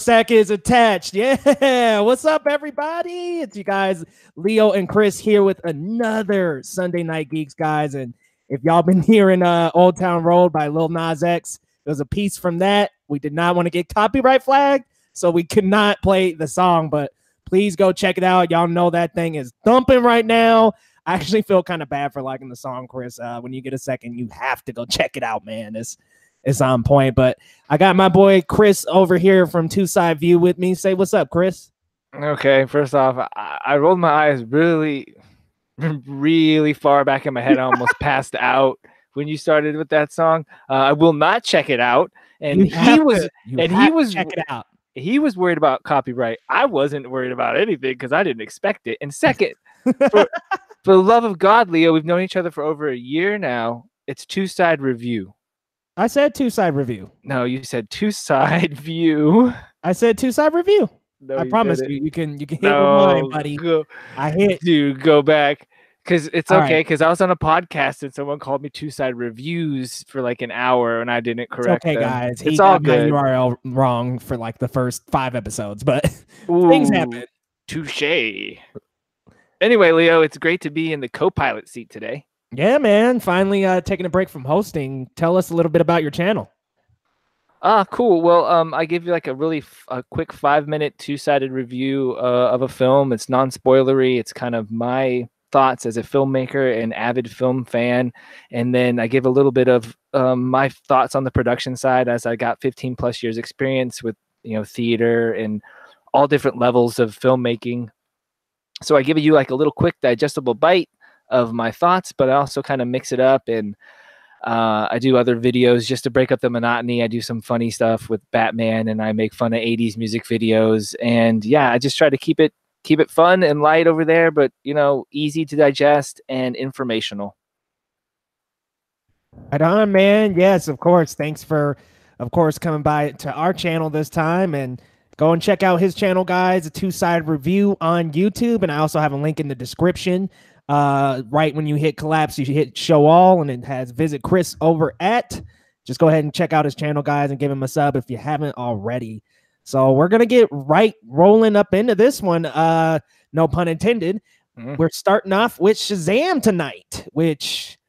sack is attached. Yeah. What's up, everybody? It's you guys, Leo and Chris, here with another Sunday Night Geeks, guys. And if y'all been hearing Old Town Road by Lil Nas X, it was a piece from that. We did not want to get copyright flagged, so we could not play the song. But please go check it out. Y'all know that thing is thumping right now. I actually feel kind of bad for liking the song, Chris. When you get a second, you have to go check it out, man. It's on point. But I got my boy Chris over here from Two Side View with me. Say what's up, Chris. Okay, first off, I rolled my eyes really, really far back in my head. I almost passed out when you started with that song. I will not check it out. And he was check it out. He was worried about copyright. I wasn't worried about anything because I didn't expect it. And second, for the love of God, Leo, we've known each other for over a year now. It's Two Side Review. I said Two Side Review. No, you said Two Side View. I said Two Side Review. No, I promise you can hit with mine, buddy. I hit. Dude, go back. Because it's All okay, right. because I was on a podcast and someone called me Two Side Reviews for like an hour and I didn't correct It's okay, them. guys. It's all good. My URL wrong for like the first 5 episodes, but things happen. Touche. Anyway, Leo, it's great to be in the co-pilot seat today. Yeah, man. Finally taking a break from hosting. Tell us a little bit about your channel. Cool. Well, I give you like a quick 5-minute two-sided review of a film. It's non-spoilery. It's kind of my thoughts as a filmmaker and avid film fan. And then I give a little bit of my thoughts on the production side, as I got 15 plus years experience with, theater and all different levels of filmmaking. So I give you like a little quick digestible bite of my thoughts, but I also kind of mix it up, and I do other videos just to break up the monotony. I do some funny stuff with Batman, and I make fun of 80s music videos. And yeah, I just try to keep it fun and light over there, but easy to digest and informational. Right on, man. Yes, of course. Thanks for, of course, coming by to our channel this time, and go and check out his channel, guys. A Two Side Review on YouTube, and I also have a link in the description. Right when you hit collapse, you should hit show all, and it has visit Chris over at. Just go ahead and check out his channel, guys, and give him a sub if you haven't already. So we're gonna get right rolling up into this one. No pun intended. We're starting off with Shazam tonight, which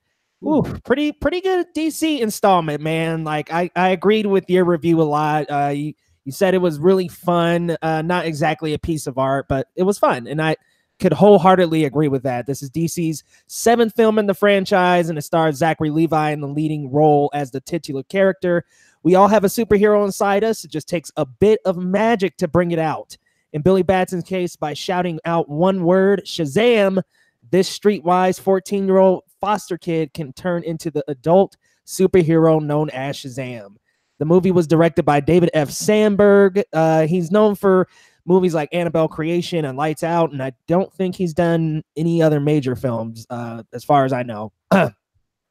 pretty good DC installment, man. Like I agreed with your review a lot. You said it was really fun. Not exactly a piece of art, but it was fun, and I could wholeheartedly agree with that. This is DC's 7th film in the franchise, and it stars Zachary Levi in the leading role as the titular character. We all have a superhero inside us. It just takes a bit of magic to bring it out. In Billy Batson's case, by shouting out one word, Shazam, this streetwise 14-year-old foster kid can turn into the adult superhero known as Shazam. The movie was directed by David F. Sandberg. He's known for movies like Annabelle Creation and Lights Out, and I don't think he's done any other major films as far as I know,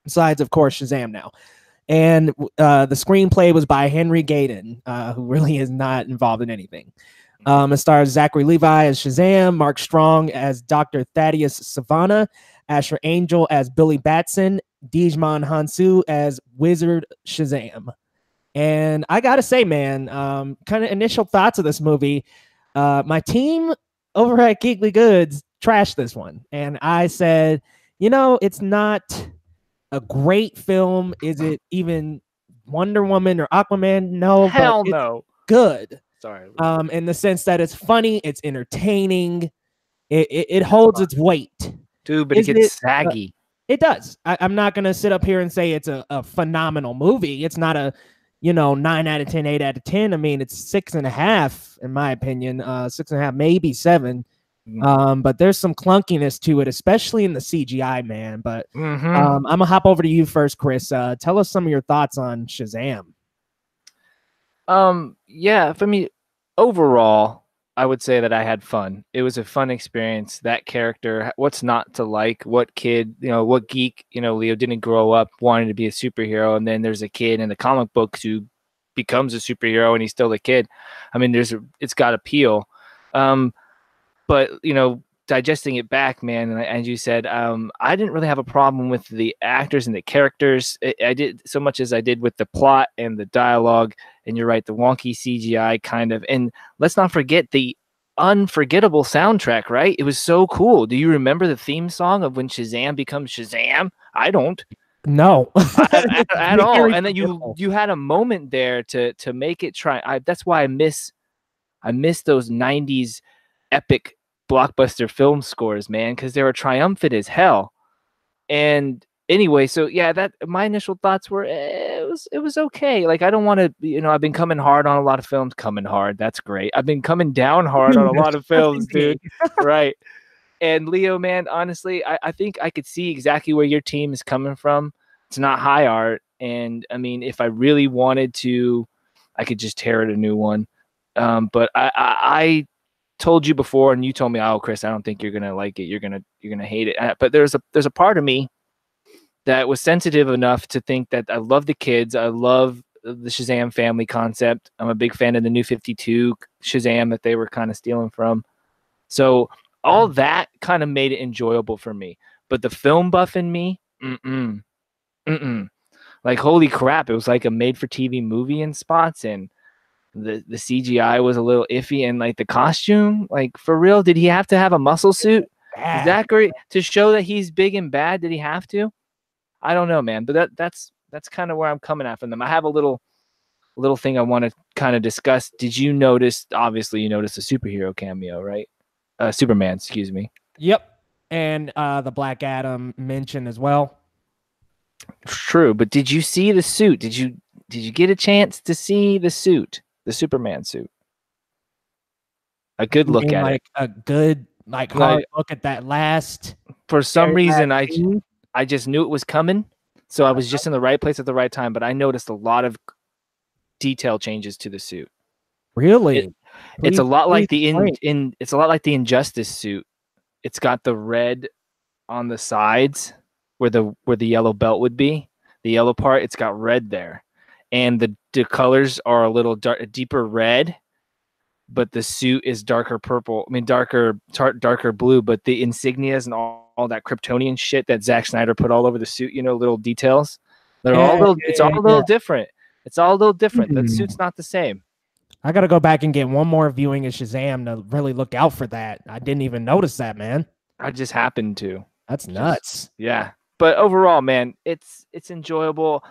besides, of course, Shazam now. And the screenplay was by Henry Gayden, who really is not involved in anything. It stars Zachary Levi as Shazam, Mark Strong as Dr. Thaddeus Savannah, Asher Angel as Billy Batson, Djimon Hounsou as Wizard Shazam. And I gotta say, man, kind of initial thoughts of this movie. My team over at Geekly Goods trashed this one, and I said, it's not a great film. Is it even Wonder Woman or Aquaman? No. Hell but no. Good. Sorry. In the sense that it's funny, it's entertaining, it holds its weight. Dude, but it gets saggy. It does. I'm not gonna sit up here and say it's a phenomenal movie. It's not a 9 out of 10, 8 out of 10. I mean, it's 6.5 in my opinion. 6.5, maybe 7. But there's some clunkiness to it, especially in the CGI, man. But I'm gonna hop over to you first, Chris. Tell us some of your thoughts on Shazam. Yeah, for me, overall, I would say that I had fun. It was a fun experience. That character, what's not to like? What kid, what geek, Leo didn't grow up wanting to be a superhero, and then there's a kid in the comic books who becomes a superhero and he's still a kid. I mean, it's got appeal. But digesting it back, man, and you said, I didn't really have a problem with the actors and the characters. I did so much as I did with the plot and the dialogue. And you're right, the wonky CGI kind of. And let's not forget the unforgettable soundtrack, right? It was so cool. Do you remember the theme song of when Shazam becomes Shazam? I don't. No. At all. Very And then forgettable. you had a moment there to make it try. That's why I miss those 90s epic blockbuster film scores, man, because they were triumphant as hell. And anyway, so yeah, that my initial thoughts were it was okay. Like, I don't want to, I've been coming hard on a lot of films. Coming hard, that's great. I've been coming down hard on a lot of Yes, films, dude. indeed. Right. And Leo, man, honestly, I think I could see exactly where your team is coming from. It's not high art. And I mean, if I really wanted to, I could just tear it a new one. But I told you before, and you told me, "Oh, Chris, I don't think you're gonna like it. You're gonna hate it." But there's a part of me that was sensitive enough to think that I love the kids. I love the Shazam family concept. I'm a big fan of the New 52 Shazam that they were kind of stealing from. So all that kind of made it enjoyable for me. But the film buff in me, like, holy crap, it was like a made-for-TV movie in spots, and the CGI was a little iffy, and like the costume, like, for real, did he have to have a muscle suit? Zachary, to show that he's big and bad, did he have to? I don't know, man, but that's kind of where I'm coming at from them. I have a little thing I want to kind of discuss. Did you notice? Obviously, you noticed a superhero cameo, right? Superman, excuse me. Yep. And the Black Adam mention as well. True, but did you see the suit? Did you get a chance to see the suit, the Superman suit? A good look at like it. a good, like, hard look at that last. For some reason, scene. I just knew it was coming, so I was just in the right place at the right time. But I noticed a lot of detail changes to the suit. Really? It's a lot like the explain. it's a lot like the Injustice suit. It's got the red on the sides where the yellow belt would be. The yellow part, it's got red there, and the colors are a little deeper red, but the suit is darker purple. I mean, darker blue. But the insignias and all that Kryptonian shit that Zack Snyder put all over the suit, little details. They're all little. It's all a little different. It's all a little different. The suit's not the same. I gotta go back and get one more viewing of Shazam to really look out for that. I didn't even notice that, man. I just happened to. That's nuts. Yeah. But overall, man, it's enjoyable.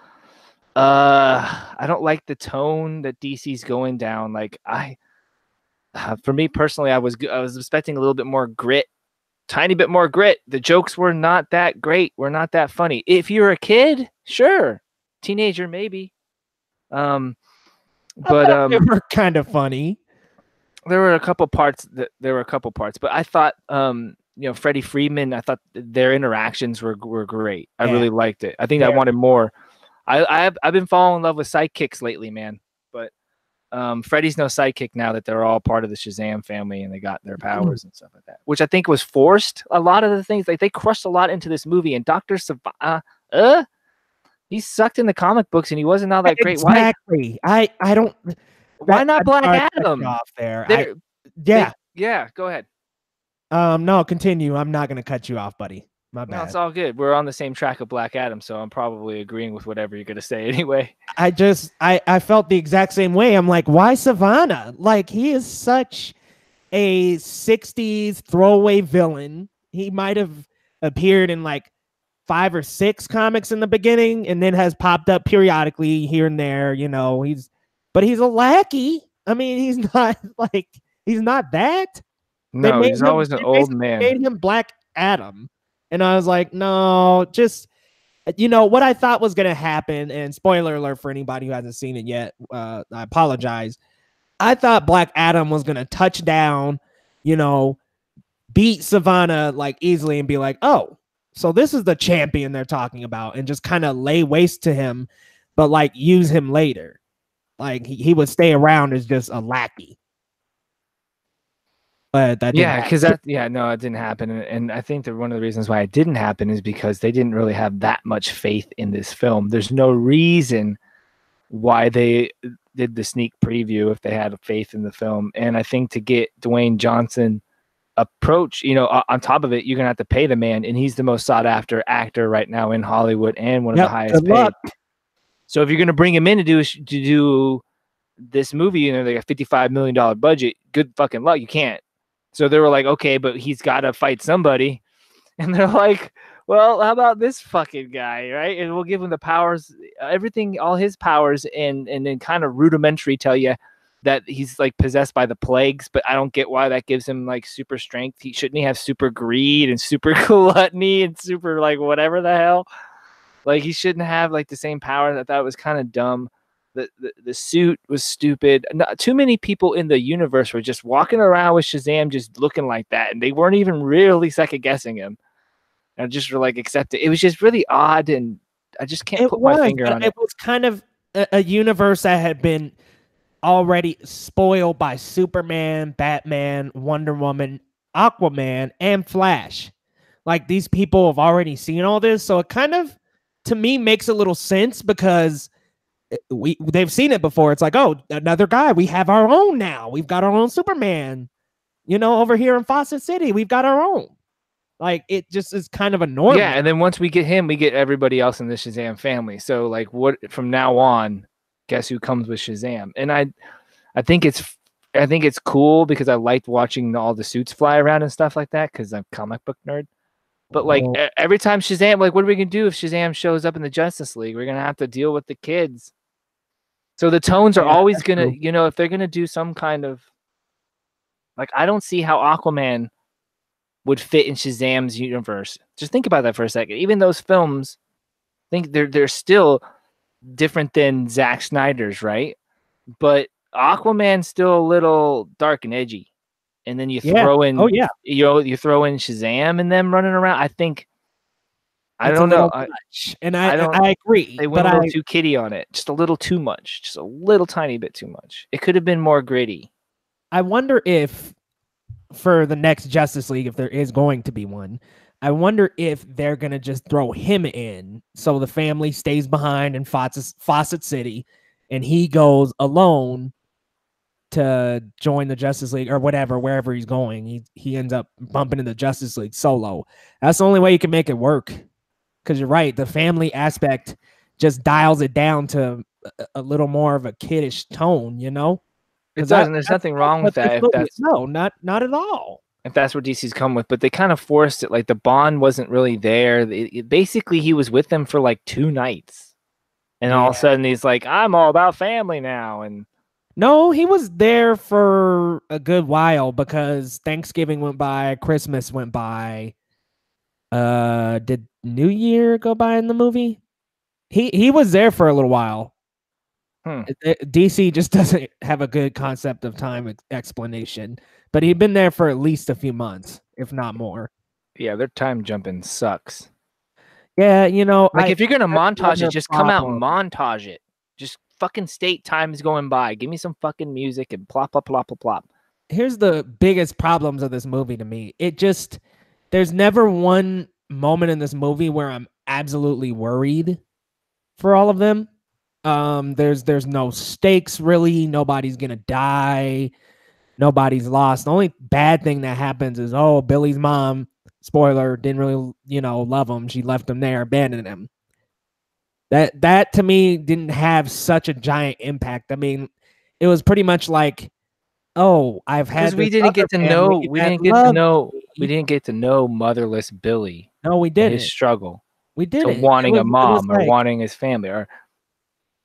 I don't like the tone that DC's going down. Like, for me personally, I was expecting a little bit more grit, tiny bit more grit. The jokes were not that great. Were not that funny. If you're a kid, sure, teenager maybe. But they were kind of funny. There were a couple parts, but I thought, Freddie Freeman, I thought their interactions were great. I really liked it. I think I wanted more. I've been falling in love with sidekicks lately, man. But Freddie's no sidekick now that they're all part of the Shazam family and they got their powers and stuff like that, which I think was forced. A lot of the things, like, they crushed a lot into this movie, and Dr. Savannah, he sucked in the comic books and he wasn't all that great. Exactly. I don't. Why not Black Adam? Off there. Yeah, go ahead. No, continue. I'm not gonna cut you off, buddy. My bad. No, it's all good. We're on the same track of Black Adam, so I'm probably agreeing with whatever you're gonna say anyway. I felt the exact same way. I'm like, why Savannah? Like, he is such a 60s throwaway villain. He might have appeared in like 5 or 6 comics in the beginning and then has popped up periodically here and there. But he's a lackey. I mean, he's not that. No, he's always an old man. Made him Black Adam. And I was like, no, just, what I thought was going to happen, and spoiler alert for anybody who hasn't seen it yet, I apologize. I thought Black Adam was going to touch down, beat Savannah like easily and be like, oh, so this is the champion they're talking about, and just kind of lay waste to him, but like use him later. Like he would stay around as just a lackey. But that it didn't happen. And I think that one of the reasons why it didn't happen is because they didn't really have that much faith in this film. There's no reason why they did the sneak preview if they had faith in the film. And I think to get Dwayne Johnson approach, on top of it, you're gonna have to pay the man, and he's the most sought after actor right now in Hollywood and one of the highest Good luck. paid. So if you're gonna bring him in to do this movie, they got $55 million budget, good fucking luck. You can't. So they were like, okay, but he's got to fight somebody, and they're like, well, how about this fucking guy, right? And we'll give him the powers, everything, all his powers, and then kind of rudimentary tell you that he's like possessed by the plagues, but I don't get why that gives him like super strength. Shouldn't he have super greed and super gluttony and super like whatever the hell? Like he shouldn't have like the same power. I thought it was kind of dumb. The suit was stupid. Not too many people in the universe were just walking around with Shazam just looking like that, and they weren't even really second guessing him. And just were like accepted. It was just really odd, and I just can't put my finger on it. It was kind of a universe that had been already spoiled by Superman, Batman, Wonder Woman, Aquaman, and Flash. Like these people have already seen all this, so it kind of, to me, makes a little sense because they've seen it before. It's like, oh, another guy. We have our own now. We've got our own Superman. Over here in Fawcett City, we've got our own. Like it just is kind of annoying. Yeah, and then once we get him, we get everybody else in the Shazam family. So like, what from now on? Guess who comes with Shazam? And I think it's cool because I liked watching all the suits fly around and stuff like that because I'm a comic book nerd. But like every time Shazam, like, what are we gonna do if Shazam shows up in the Justice League? We're gonna have to deal with the kids. So the tones are always gonna, if they're gonna do some kind of, like, I don't see how Aquaman would fit in Shazam's universe. Just think about that for a second. Even those films, I think they're still different than Zack Snyder's, right? But Aquaman's still a little dark and edgy. And then you throw in, you throw in Shazam and them running around. I think, I don't know. And I agree. They went a little too kiddie on it. Just a little too much. Just a little tiny bit too much. It could have been more gritty. I wonder if for the next Justice League, if there is going to be one, I wonder if they're going to just throw him in so the family stays behind in Fawcett City and he goes alone to join the Justice League or whatever, wherever he's going. He ends up bumping into the Justice League solo. That's the only way you can make it work. Because you're right, the family aspect just dials it down to a little more of a kiddish tone, It doesn't. There's nothing wrong with that. No, not at all. If that's what DC's come with, but they kind of forced it. Like the bond wasn't really there. Basically, he was with them for like 2 nights, and all of a sudden he's like, "I'm all about family now." And no, he was there for a good while because Thanksgiving went by, Christmas went by. Did New Year go by in the movie? He was there for a little while. DC just doesn't have a good concept of time explanation, but he'd been there for at least a few months, if not more. Yeah, their time jumping sucks. Yeah, like if you're gonna montage it, just come out and montage it. Just fucking state time is going by. Give me some fucking music and plop, plop, plop, plop, plop. Here's the biggest problems of this movie to me. There's never one moment in this movie where I'm absolutely worried for all of them. There's no stakes really. Nobody's gonna die. Nobody's lost. The only bad thing that happens is, Billy's mom, spoiler, didn't really, love him. She left him there, abandoned him. That to me didn't have such a giant impact. I mean, it was pretty much like, I've had. We didn't get to know motherless Billy. No, we didn't. His struggle. We didn't. So wanting a mom or wanting his family, or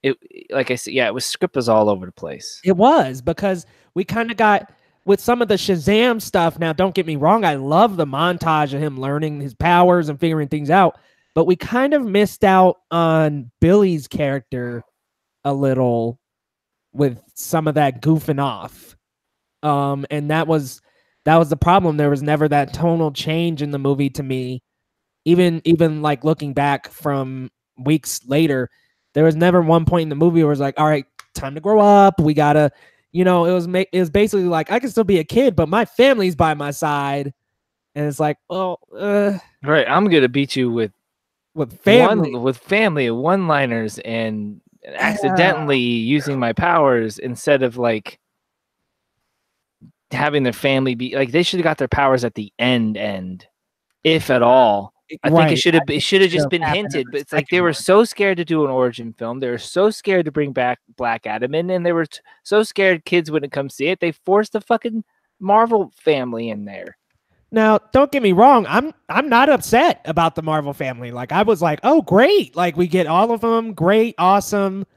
it, like I said, it was script was all over the place. It was because we kind of got with some of the Shazam stuff. Now, don't get me wrong. I love the montage of him learning his powers and figuring things out, but we kind of missed out on Billy's character a little with some of that goofing off. And that was the problem. There was never that tonal change in the movie to me. Even like looking back from weeks later, there was never one point in the movie where it was like, all right, time to grow up. We gotta, it was basically like, I can still be a kid, but my family's by my side. And it's like, right, I'm gonna beat you with family one-liners and accidentally using my powers instead of like having their family be like, they should have got their powers at the end, if at all. I think Right. it should have just been hinted, but it's like they were so scared to do an origin film. They were so scared to bring back Black Adam in, and they were so scared kids wouldn't come see it. They forced the fucking Marvel family in there. Now, don't get me wrong. I'm not upset about the Marvel family. Like, I was like, oh, great. Like, we get all of them. Great, awesome.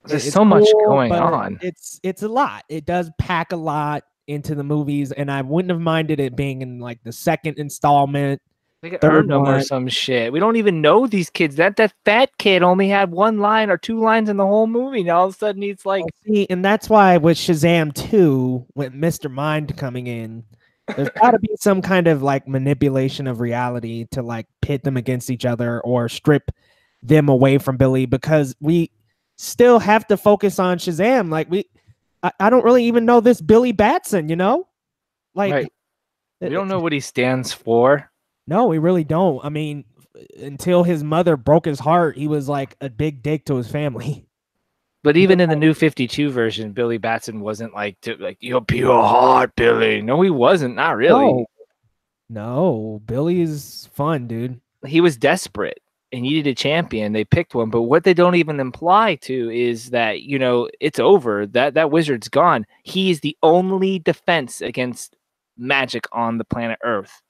There's so much going on. It's a lot. It does pack a lot into the movies, and I wouldn't have minded it being in like the second installment. They could earn them or some shit. We don't even know these kids. That fat kid only had 1 line or 2 lines in the whole movie. Now all of a sudden he's like, see, and that's why with Shazam 2, with Mr. Mind coming in, there's got to be some kind of like manipulation of reality to like pit them against each other or strip them away from Billy, because we still have to focus on Shazam. Like I don't really even know this Billy Batson, you know? Like, right. We don't know what he stands for. No, we really don't. I mean, until his mother broke his heart, he was like a big dick to his family. But even in the new 52 version, Billy Batson wasn't like you're pure heart, Billy. No, he wasn't. Not really. No, Billy's fun, dude. He was desperate and needed a champion. They picked one, but what they don't even imply to is that, you know, it's over. That wizard's gone. He is the only defense against magic on the planet Earth.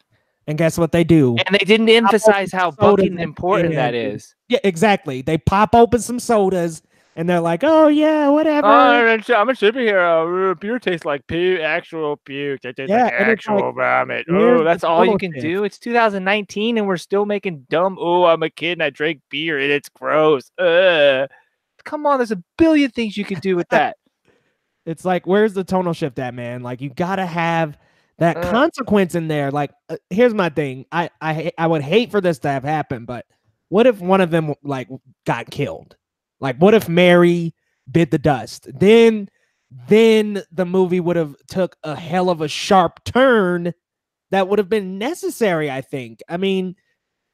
And guess what they do? And they didn't emphasize how fucking important that is. Yeah, exactly. They pop open some sodas, and they're like, "Oh yeah, whatever." I'm a superhero. Beer tastes like puke, actual puke. It tastes like actual vomit. Oh, that's all you can do. It's 2019, and we're still making dumb. Oh, I'm a kid and I drink beer, and it's gross. Come on, there's a billion things you can do with that. It's like, where's the tonal shift at, man? Like, you gotta have that consequence in there. Like, here's my thing. I would hate for this to have happened, but what if one of them like got killed? Like, what if Mary bit the dust? Then the movie would have took a hell of a sharp turn that would have been necessary, I think. I mean,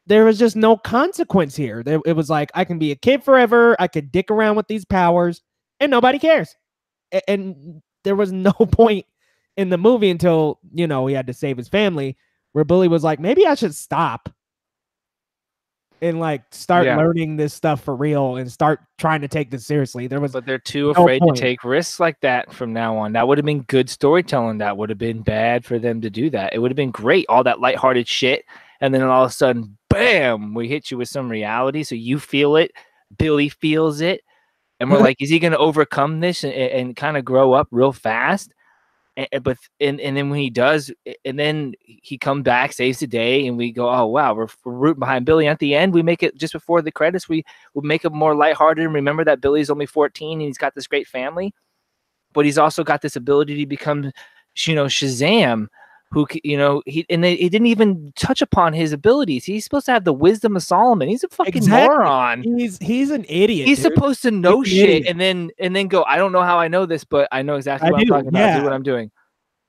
there was just no consequence here. It was like, I can be a kid forever. I could dick around with these powers, and nobody cares. And there was no point in the movie until, you know, he had to save his family, where Billy was like, maybe I should stop and like start learning this stuff for real and start trying to take this seriously. But they're too afraid to take risks like that from now on. That would have been good storytelling. That would have been bad for them to do that. It would have been great, all that lighthearted shit, and then all of a sudden, bam, we hit you with some reality, so you feel it, Billy feels it, and we're like, is he going to overcome this and kind of grow up real fast? But then when he does, and then he comes back, saves the day, and we go, oh wow, we're rooting behind Billy. And at the end, we make it just before the credits. We make it more lighthearted and remember that Billy's only 14 and he's got this great family, but he's also got this ability to become, you know, Shazam. Who, you know, he didn't even touch upon his abilities. He's supposed to have the wisdom of Solomon. He's a fucking moron. He's an idiot. He's supposed to know shit and then go, I don't know how I know this, but I know exactly what I'm talking about. Do what I'm doing.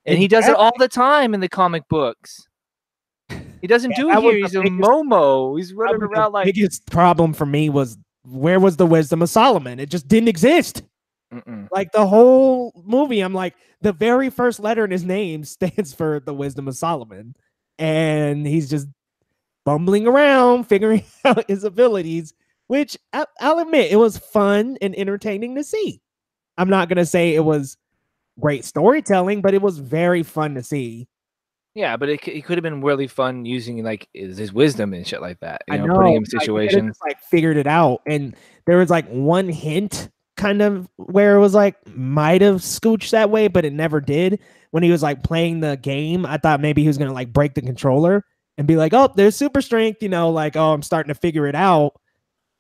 And he does it all the time in the comic books. He doesn't do it here. He's a Momo. He's running around like. The biggest problem for me was, where was the wisdom of Solomon? It just didn't exist. Like the whole movie, I'm like, the very first letter in his name stands for the wisdom of Solomon, and he's just bumbling around figuring out his abilities, which I'll admit, it was fun and entertaining to see. I'm not gonna say it was great storytelling, but it was very fun to see. Yeah, but it could have been really fun using like his wisdom and shit like that. You know, putting him in situations. Like figured it out, and there was like one hint kind of where it was like might have scooched that way, but it never did. When he was like playing the game, I thought maybe he was gonna like break the controller and be like, oh, there's super strength, you know, like, oh, I'm starting to figure it out.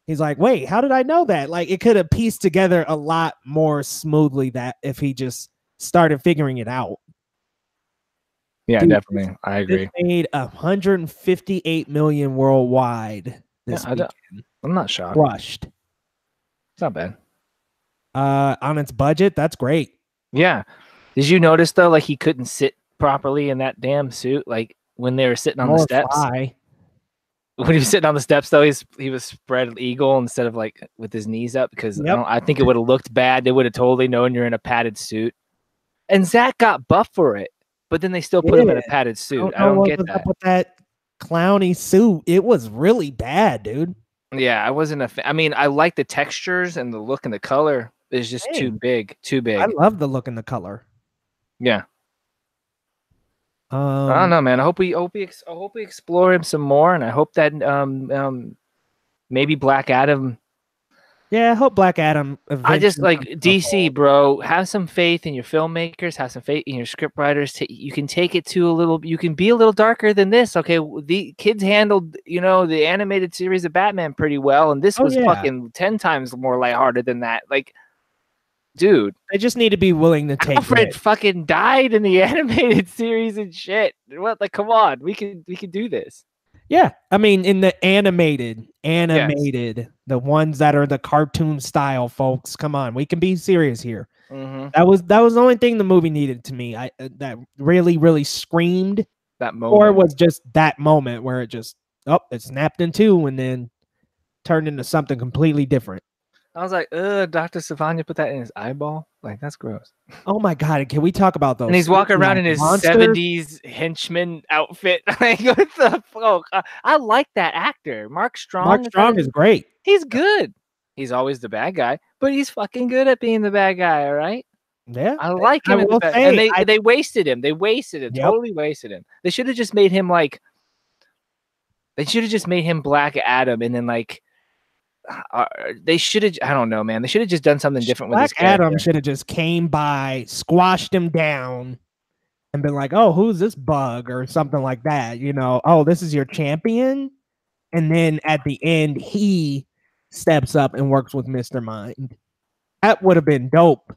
He's like, wait, how did I know that? Like, it could have pieced together a lot more smoothly that if he just started figuring it out. Yeah, dude, definitely. I agree. It made 158 million worldwide this weekend. I'm not shocked. Crushed. It's not bad. On its budget, that's great. Yeah. Did you notice though, like he couldn't sit properly in that damn suit? Like when they were sitting on the steps. When he was sitting on the steps, though, he was spread eagle instead of like with his knees up, because I think it would have looked bad. They would have totally known you're in a padded suit. And Zach got buff for it. but then they still put him in a padded I suit. don't I know don't what get was up that. with that clowny suit. It was really bad, dude. Yeah, I wasn't a fan. I mean, I like the textures and the look and the color is just too Same. big, too I big. love the look and the color. Yeah. I don't Um, know, man. I hope we explore him some more, and I hope that maybe Black Adam. yeah, I hope Black Adam I just eventually like comes to a DC, fall. bro. Have some faith in your filmmakers. Have some faith in your scriptwriters. You can take it to a little. You can be a little darker than this. Okay, the kids handled, the animated series of Batman pretty well, and this Oh was yeah, fucking 10 times more lighthearted than that. Like, dude, they just need to be willing to take Alfred risks. fucking died in the animated series and shit. What? Like, come on, we can do this. Yeah, I mean, in the Yes. the ones that are the cartoon style, folks. Come on, we can be serious here. Mm-hmm. That was the only thing the movie needed to me. I that really screamed, That or moment. was just that moment where it snapped in two and then turned into something completely different. I was like, Dr. Savanya put that in his eyeball. Like, that's gross. Oh my god, can we talk about And those he's walking around CGI in his monsters? 70s henchman outfit. Like, what the fuck? I like that actor. Mark Mark Strong. Is that Strong is great. He's good. He's always the bad guy, but he's fucking good at being the bad guy, all right? Yeah, I like I him in the will bad. And say, they wasted him. They wasted him. yep. Totally wasted him. They should have just made him like they should have just made him Black Adam and then like they should have I don't know, man. They should have just done something different with Black his Adam character. should have just came by, squashed him down, and been like, "Oh, who's this bug?" or something like that. Oh, this is your champion. And then at the end, he steps up and works with Mr. Mind. That would have been dope.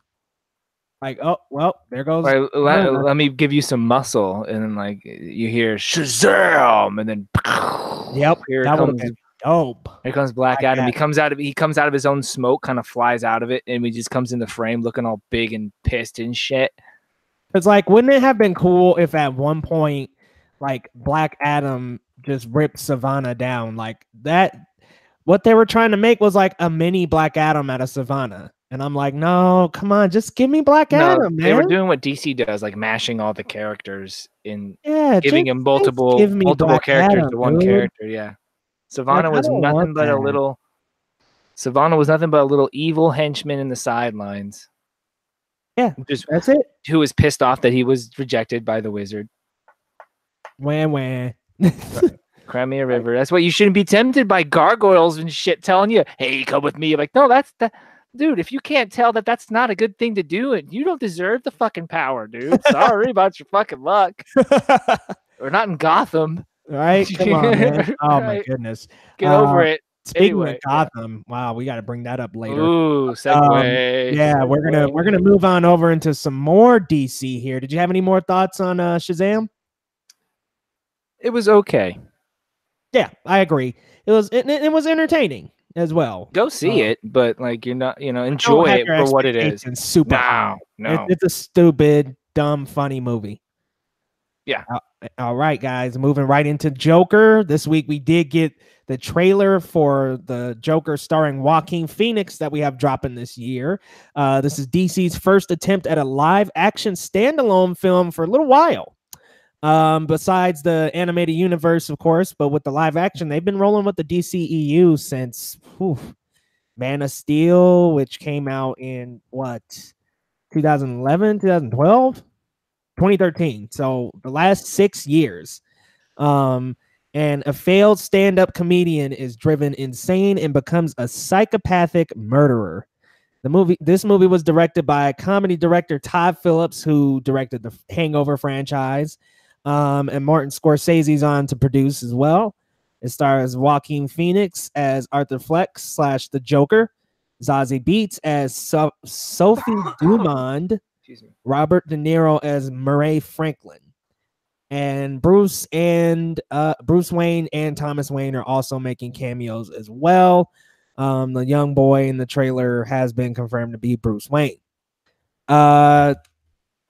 Like, oh well, there goes. Right, let me give you some muscle, and then like you hear Shazam, and then Yep, here that would have comes been dope. here comes Black Black Adam. Adam. He comes out of his own smoke, kind of flies out of it, and he just comes in the frame looking all big and pissed and shit. It's like, wouldn't it have been cool if at one point, like Black Adam just ripped Savannah down like that? What they were trying to make was like a mini Black Adam out of Savannah. And I'm like, no, come on, just give me Black No, Adam, they were man. doing what DC does, like mashing all the characters in Yeah, giving just him give me multiple Black characters Adam, to one dude. character. Yeah, Like, Savannah I was don't want nothing but a that. little. Savannah was nothing but a little evil henchman in the sidelines. Yeah, Just that's it. who was pissed off that he was rejected by the wizard. Wah, wah. Crimea River. That's why you shouldn't be tempted by gargoyles and shit telling you, "Hey, come with me." You're like, no, that's that, dude. If you can't tell that that's not a good thing to do, and you don't deserve the fucking power, dude. Sorry about your fucking luck. We're not in Gotham, Right? Come on, man. Oh my right? goodness. Get over it. Speaking of Anyway, yeah. Gotham, wow, we got to bring that up later. Ooh, segue. Yeah, we're gonna move on over into some more DC here. Did you have any more thoughts on Shazam? It was okay. Yeah, I agree. It was entertaining as well. Go see it, but like you're not, Don't enjoy have it your for what it is. expectations super high. No. It's a stupid, dumb, funny movie. Yeah. All right, guys, moving right into Joker. This week we did get the trailer for the Joker starring Joaquin Phoenix that we have dropping this year. This is DC's first attempt at a live action standalone film for a little while. Besides the animated universe, of course, but with the live action, they've been rolling with the DCEU since Man of Steel, which came out in 2011, 2012, 2013. So the last 6 years. And a failed stand-up comedian is driven insane and becomes a psychopathic murderer. This movie was directed by comedy director Todd Phillips, who directed the Hangover franchise. And Martin Scorsese's on to produce as well. It stars Joaquin Phoenix as Arthur Fleck / the Joker, Zazie Beetz as Sophie Dumond, Robert De Niro as Murray Franklin, and Bruce Wayne and Thomas Wayne are also making cameos as well. The young boy in the trailer has been confirmed to be Bruce Wayne.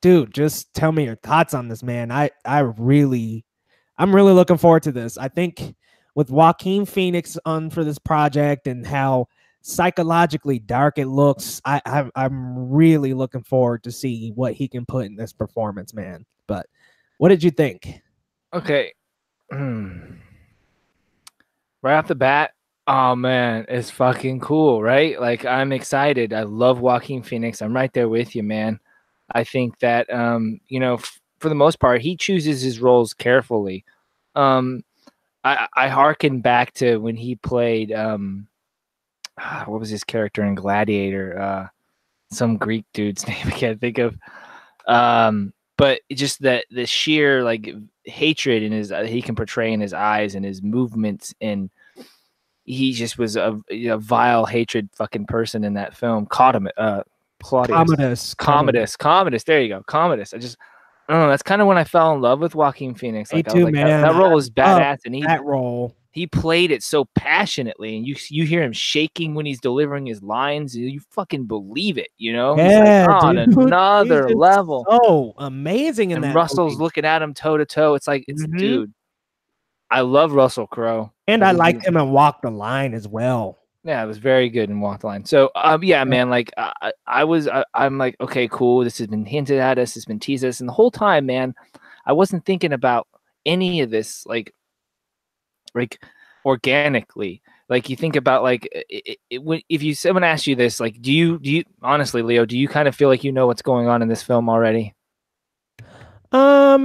Dude, just tell me your thoughts on this, man. I'm really looking forward to this. I think with Joaquin Phoenix on for this project and how psychologically dark it looks, I'm really looking forward to see what he can put in this performance, man. But What did you think? Okay. Right off the bat, oh man, it's fucking cool, right? Like I'm excited. I love Joaquin Phoenix. I'm right there with you, man. I think that for the most part, he chooses his roles carefully. Um, I harken back to when he played what was his character in Gladiator? Some Greek dude's name I can't think of. But just that the sheer like hatred in his he can portray in his eyes and his movements, and he just was a vile hatred fucking person in that film. Commodus. Commodus. There you go, Commodus. I don't know. That's kind of when I fell in love with Joaquin Phoenix. Me Like I was too, like, man. that role was badass, and that role. he played it so passionately, and you hear him shaking when he's delivering his lines. You fucking believe it, you know? He's Yeah, like on dude. another He's level. so amazing in And that Russell's movie. looking at him toe to toe. It's like, dude, I love Russell Crowe. And I liked him in Walk the Line as well. Yeah, it was very good in Walk the Line. So, yeah, man, like I'm like, okay, cool. This has been hinted at us. It's been teased us, and the whole time, man, I wasn't thinking about any of this, like organically. Like you think about like if someone asks you this, like, do you honestly, Leo, do you kind of feel like you know what's going on in this film already? A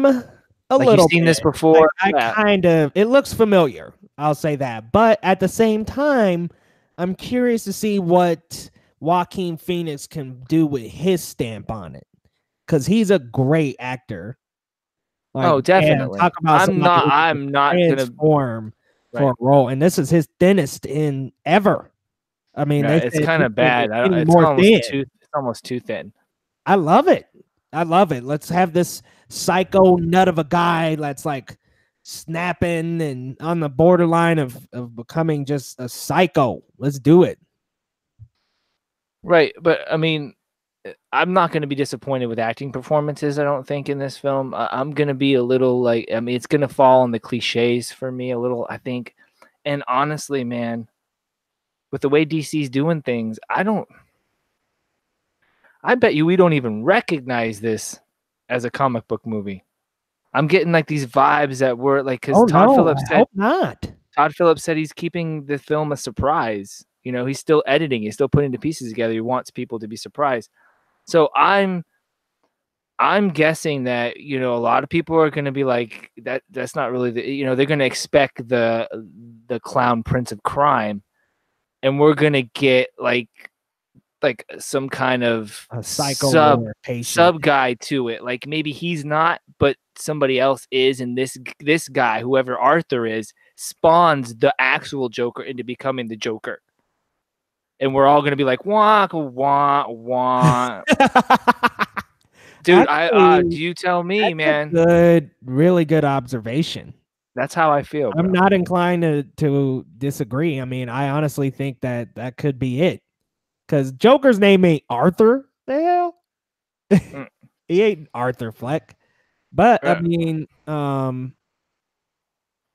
Like little you've seen bit. this before. I kind of. It looks familiar. I'll say that. But at the same time, I'm curious to see what Joaquin Phoenix can do with his stamp on it, because he's a great actor. Like, oh, definitely. talk about I'm not gonna transform for a role, and this is his thinnest in ever. I mean, it's kind of bad. It's almost too thin. I love it. Let's have this psycho nut of a guy that's like snapping and on the borderline of becoming just a psycho. Let's do it. Right, but I mean, I'm not going to be disappointed with acting performances, I don't think, in this film. I'm going to be a little like, I mean, it's going to fall on the cliches for me a little, I think. And honestly, man, with the way DC's doing things, I bet you we don't even recognize this as a comic book movie. I'm getting like these vibes that were like, because Todd Phillips said he's keeping the film a surprise. You know, he's still editing, he's still putting the pieces together. He wants people to be surprised. So I'm guessing that, a lot of people are going to be like, that's not really they're going to expect the clown prince of crime, and we're going to get like some kind of a psycho sub guy to it. Like maybe he's not, but somebody else is, and this guy, whoever Arthur is, spawns the actual Joker into becoming the Joker. And we're all gonna be like, wah, wah, wah. Dude, actually, you tell me, man. Really good observation. That's how I feel, bro. I'm not inclined to disagree. I mean, I honestly think that could be it. Because Joker's name ain't Arthur. The hell? He ain't Arthur Fleck. But I mean, and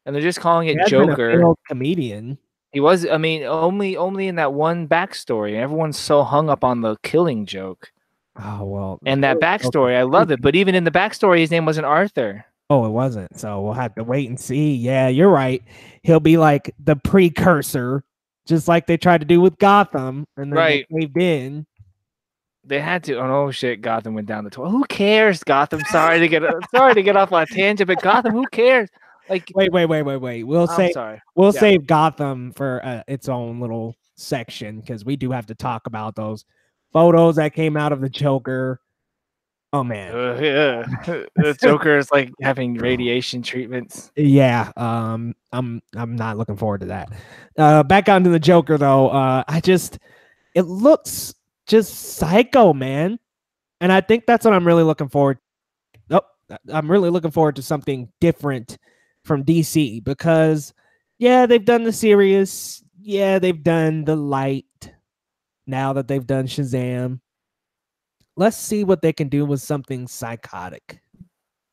they're just calling it Joker. Been a comedian. He was, I mean, only in that one backstory. Everyone's so hung up on the killing joke. Oh, well. And that backstory, I love it. But even in the backstory, his name wasn't Arthur. Oh, it wasn't. So we'll have to wait and see. Yeah, you're right. He'll be like the precursor, just like they tried to do with Gotham. And then they caved in. They had to. Oh shit! Gotham went down the toilet. Who cares? Gotham. Sorry to get off on a tangent, but Gotham. Who cares? Like, wait. We'll save Gotham for its own little section, because we do have to talk about those photos that came out of the Joker. Oh man, yeah, the Joker is like having radiation treatments. Yeah, I'm not looking forward to that. Back onto the Joker though. It looks just psycho, man, and I think that's what I'm really looking forward. I'm really looking forward to something different from DC, because they've done the serious, they've done the light. Now that they've done Shazam, let's see what they can do with something psychotic.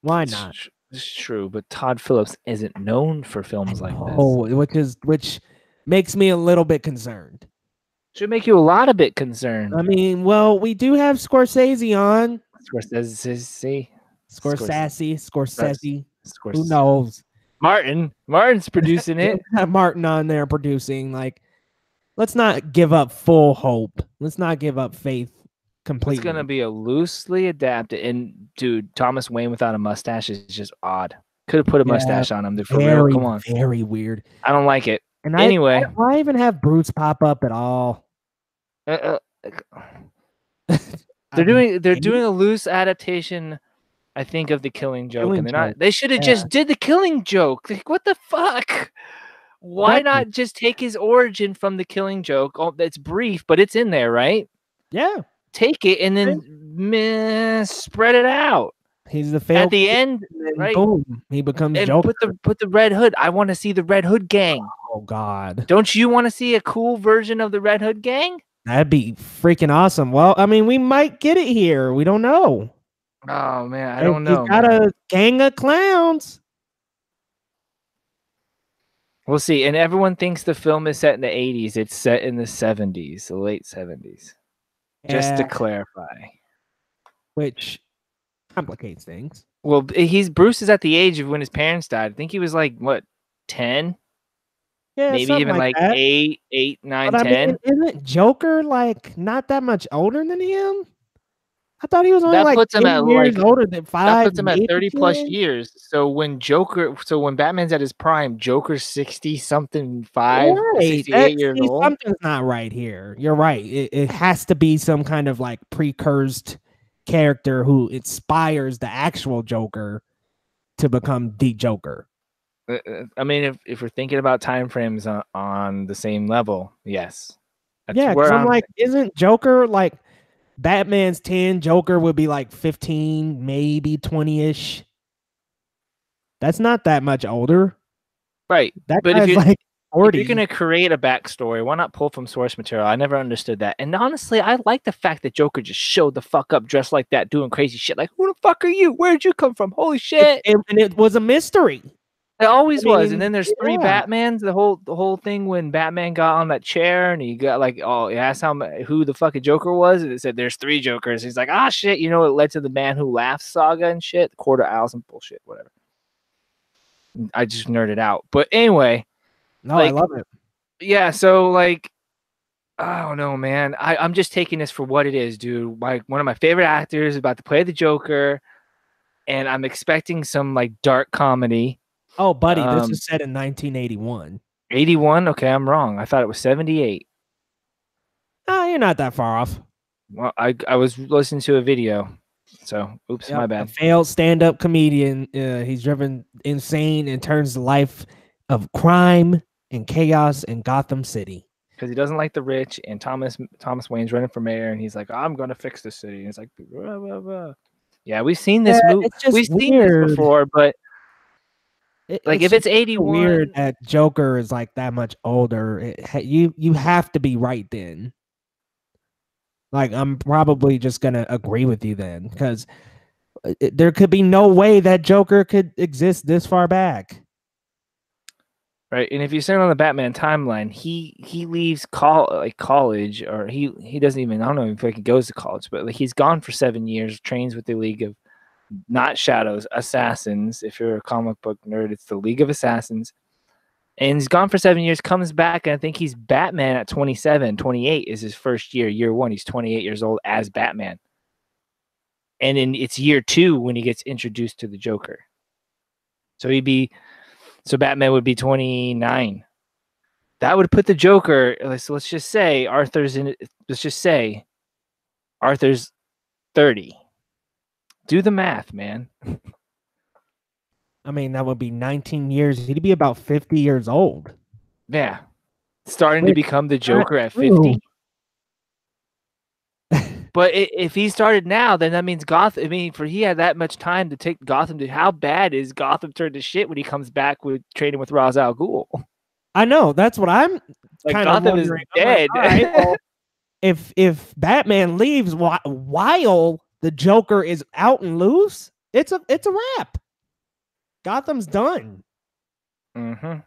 Why not? It's true, but Todd Phillips isn't known for films like this. Oh, which makes me a little bit concerned. Should make you a lot of bit concerned. I mean, well, we do have Scorsese on. Scorsese. Scorsese. Who Scorsese. knows? Martin's producing it. Have Martin on there producing. Like, let's not give up full hope. Let's not give up faith completely. It's gonna be a loosely adapted. And dude, Thomas Wayne without a mustache is just odd. Could have put a mustache on him. For real, come on. Very weird. I don't like it. And anyway, why even have Bruce pop up at all? They're doing a loose adaptation, I think, of The Killing Joke, and they should have just did The Killing Joke. Like, what the fuck? Why not just take his origin from The Killing Joke? Oh, it's brief, but it's in there, right? Yeah. Take it and then spread it out. He's the failed at the end, right? Boom, he becomes and Joker. Put the Red Hood. I want to see the Red Hood gang. Oh God! Don't you want to see a cool version of the Red Hood gang? That'd be freaking awesome. Well, I mean, we might get it here. We don't know. Oh man, I don't know. He's got a gang of clowns. We'll see. And everyone thinks the film is set in the 80s. It's set in the 70s, the late 70s. Just to clarify. Which complicates things. Well, Bruce is at the age of when his parents died. I think he was like, what, 10? Yeah, maybe even like 8, 9, 10. I mean, isn't Joker like not that much older than him? I thought he was only like 10 years older than 5. That puts him at 30 plus years. So when Batman's at his prime, Joker's 60 something, 68 years old. Something's not right here. You're right. It has to be some kind of like precursed character who inspires the actual Joker to become the Joker. I mean, if we're thinking about time frames on the same level, yes. Yeah, because I'm like, isn't Joker like Batman's 10, Joker would be like 15, maybe 20-ish. That's not that much older. Right. That but if you're like 40. If you're going to create a backstory, why not pull from source material? I never understood that. And honestly, I like the fact that Joker just showed the fuck up dressed like that, doing crazy shit. Like, who the fuck are you? Where'd you come from? Holy shit. And it was a mystery. It always was. And then there's 3 Batmans. The whole thing when Batman got on that chair and he got like, oh, he asked who the fucking Joker was. And it said there's 3 Jokers. He's like, shit. You know, it led to the Man Who Laughs saga and shit. Quarter Owls and bullshit, whatever. I just nerded out. But anyway. No, I love it. Yeah. So like, I don't know, man. I'm just taking this for what it is, dude. Like one of my favorite actors is about to play the Joker. And I'm expecting some like dark comedy. Oh, buddy, this is set in 1981. 81? Okay, I'm wrong. I thought it was 78. Oh, you're not that far off. Well, I was listening to a video, so oops, my bad. A failed stand-up comedian. He's driven insane and turns the life of crime and chaos in Gotham City. Because he doesn't like the rich, and Thomas Wayne's running for mayor, and he's like, I'm going to fix the city. And it's like, blah, blah, blah. Yeah, we've seen this movie. We've seen this before, but if it's 81, weird that Joker is like that much older. You have to be right then. Like I'm probably just gonna agree with you then, because there could be no way that Joker could exist this far back. Right, and if you start on the Batman timeline, he leaves college, or he doesn't even, I don't know if he goes to college, but like he's gone for 7 years, trains with the League of not Shadows, Assassins. If you're a comic book nerd, it's the League of Assassins. And he's gone for 7 years, comes back, and I think he's Batman at 27, 28 is his first year. Year 1, he's 28 years old as Batman. And then it's year 2 when he gets introduced to the Joker. So Batman would be 29. That would put the Joker, let's just say Arthur's 30. Do the math, man. I mean, that would be 19 years. He'd be about 50 years old. Yeah. Starting to become the Joker at 50. But if he started now, then that means Gotham. I mean, he had that much time to take Gotham to. How bad is Gotham turned to shit when he comes back with trading with Ra's al Ghul? I know. That's what I'm kind of Gotham is dead. Like, well, if Batman leaves while the Joker is out and loose, it's a wrap. Gotham's done. Mm-hmm.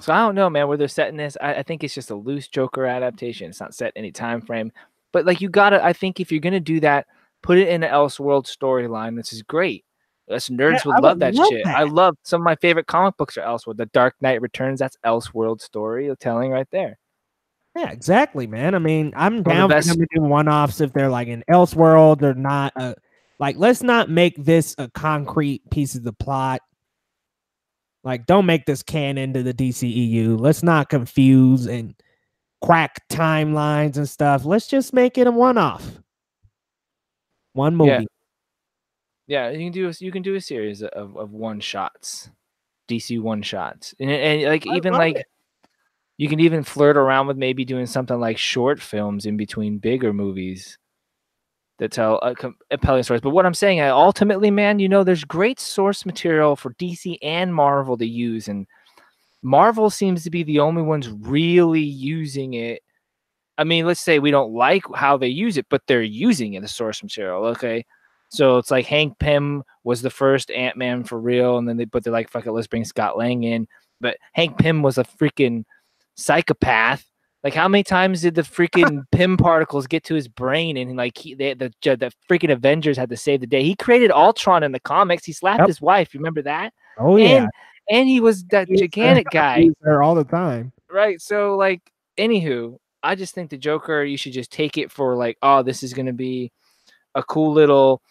So I don't know, man, where they're setting this. I think it's just a loose Joker adaptation. It's not set any time frame. But like I think if you're gonna do that, Put it in an Elseworld storyline. This is great. Us Yeah, nerds would I would love that love shit. that. I love some of my favorite comic books are Elseworld. The Dark Knight Returns, that's Elseworld story telling right there. Yeah, exactly, man. I mean, I'm One of the down for best. them to do one-offs if they're like in Elseworld or not. Like, let's not make this a concrete piece of the plot. Like, don't make this canon to the DCEU. Let's not confuse and crack timelines and stuff. Let's just make it a one-off. One movie. Yeah, you can do a series of one shots, DC one shots, and like even like it. you can even flirt around with maybe doing something like short films in between bigger movies that tell compelling stories. But what I'm saying, ultimately, man, you know, there's great source material for DC and Marvel to use, and Marvel seems to be the only ones really using it. I mean, let's say we don't like how they use it, but they're using it as source material. Okay. So it's like Hank Pym was the first Ant-Man for real, and then they're like, fuck it, let's bring Scott Lang in. But Hank Pym was a freaking psychopath. Like, how many times did the freaking Pym particles get to his brain, and like the freaking Avengers had to save the day? He created Ultron in the comics. He slapped his wife. You remember that? Oh yeah. And he was that gigantic guy. Use her all the time. Right. So like, anywho, I just think the Joker, you should just take it for like, oh, this is going to be a cool little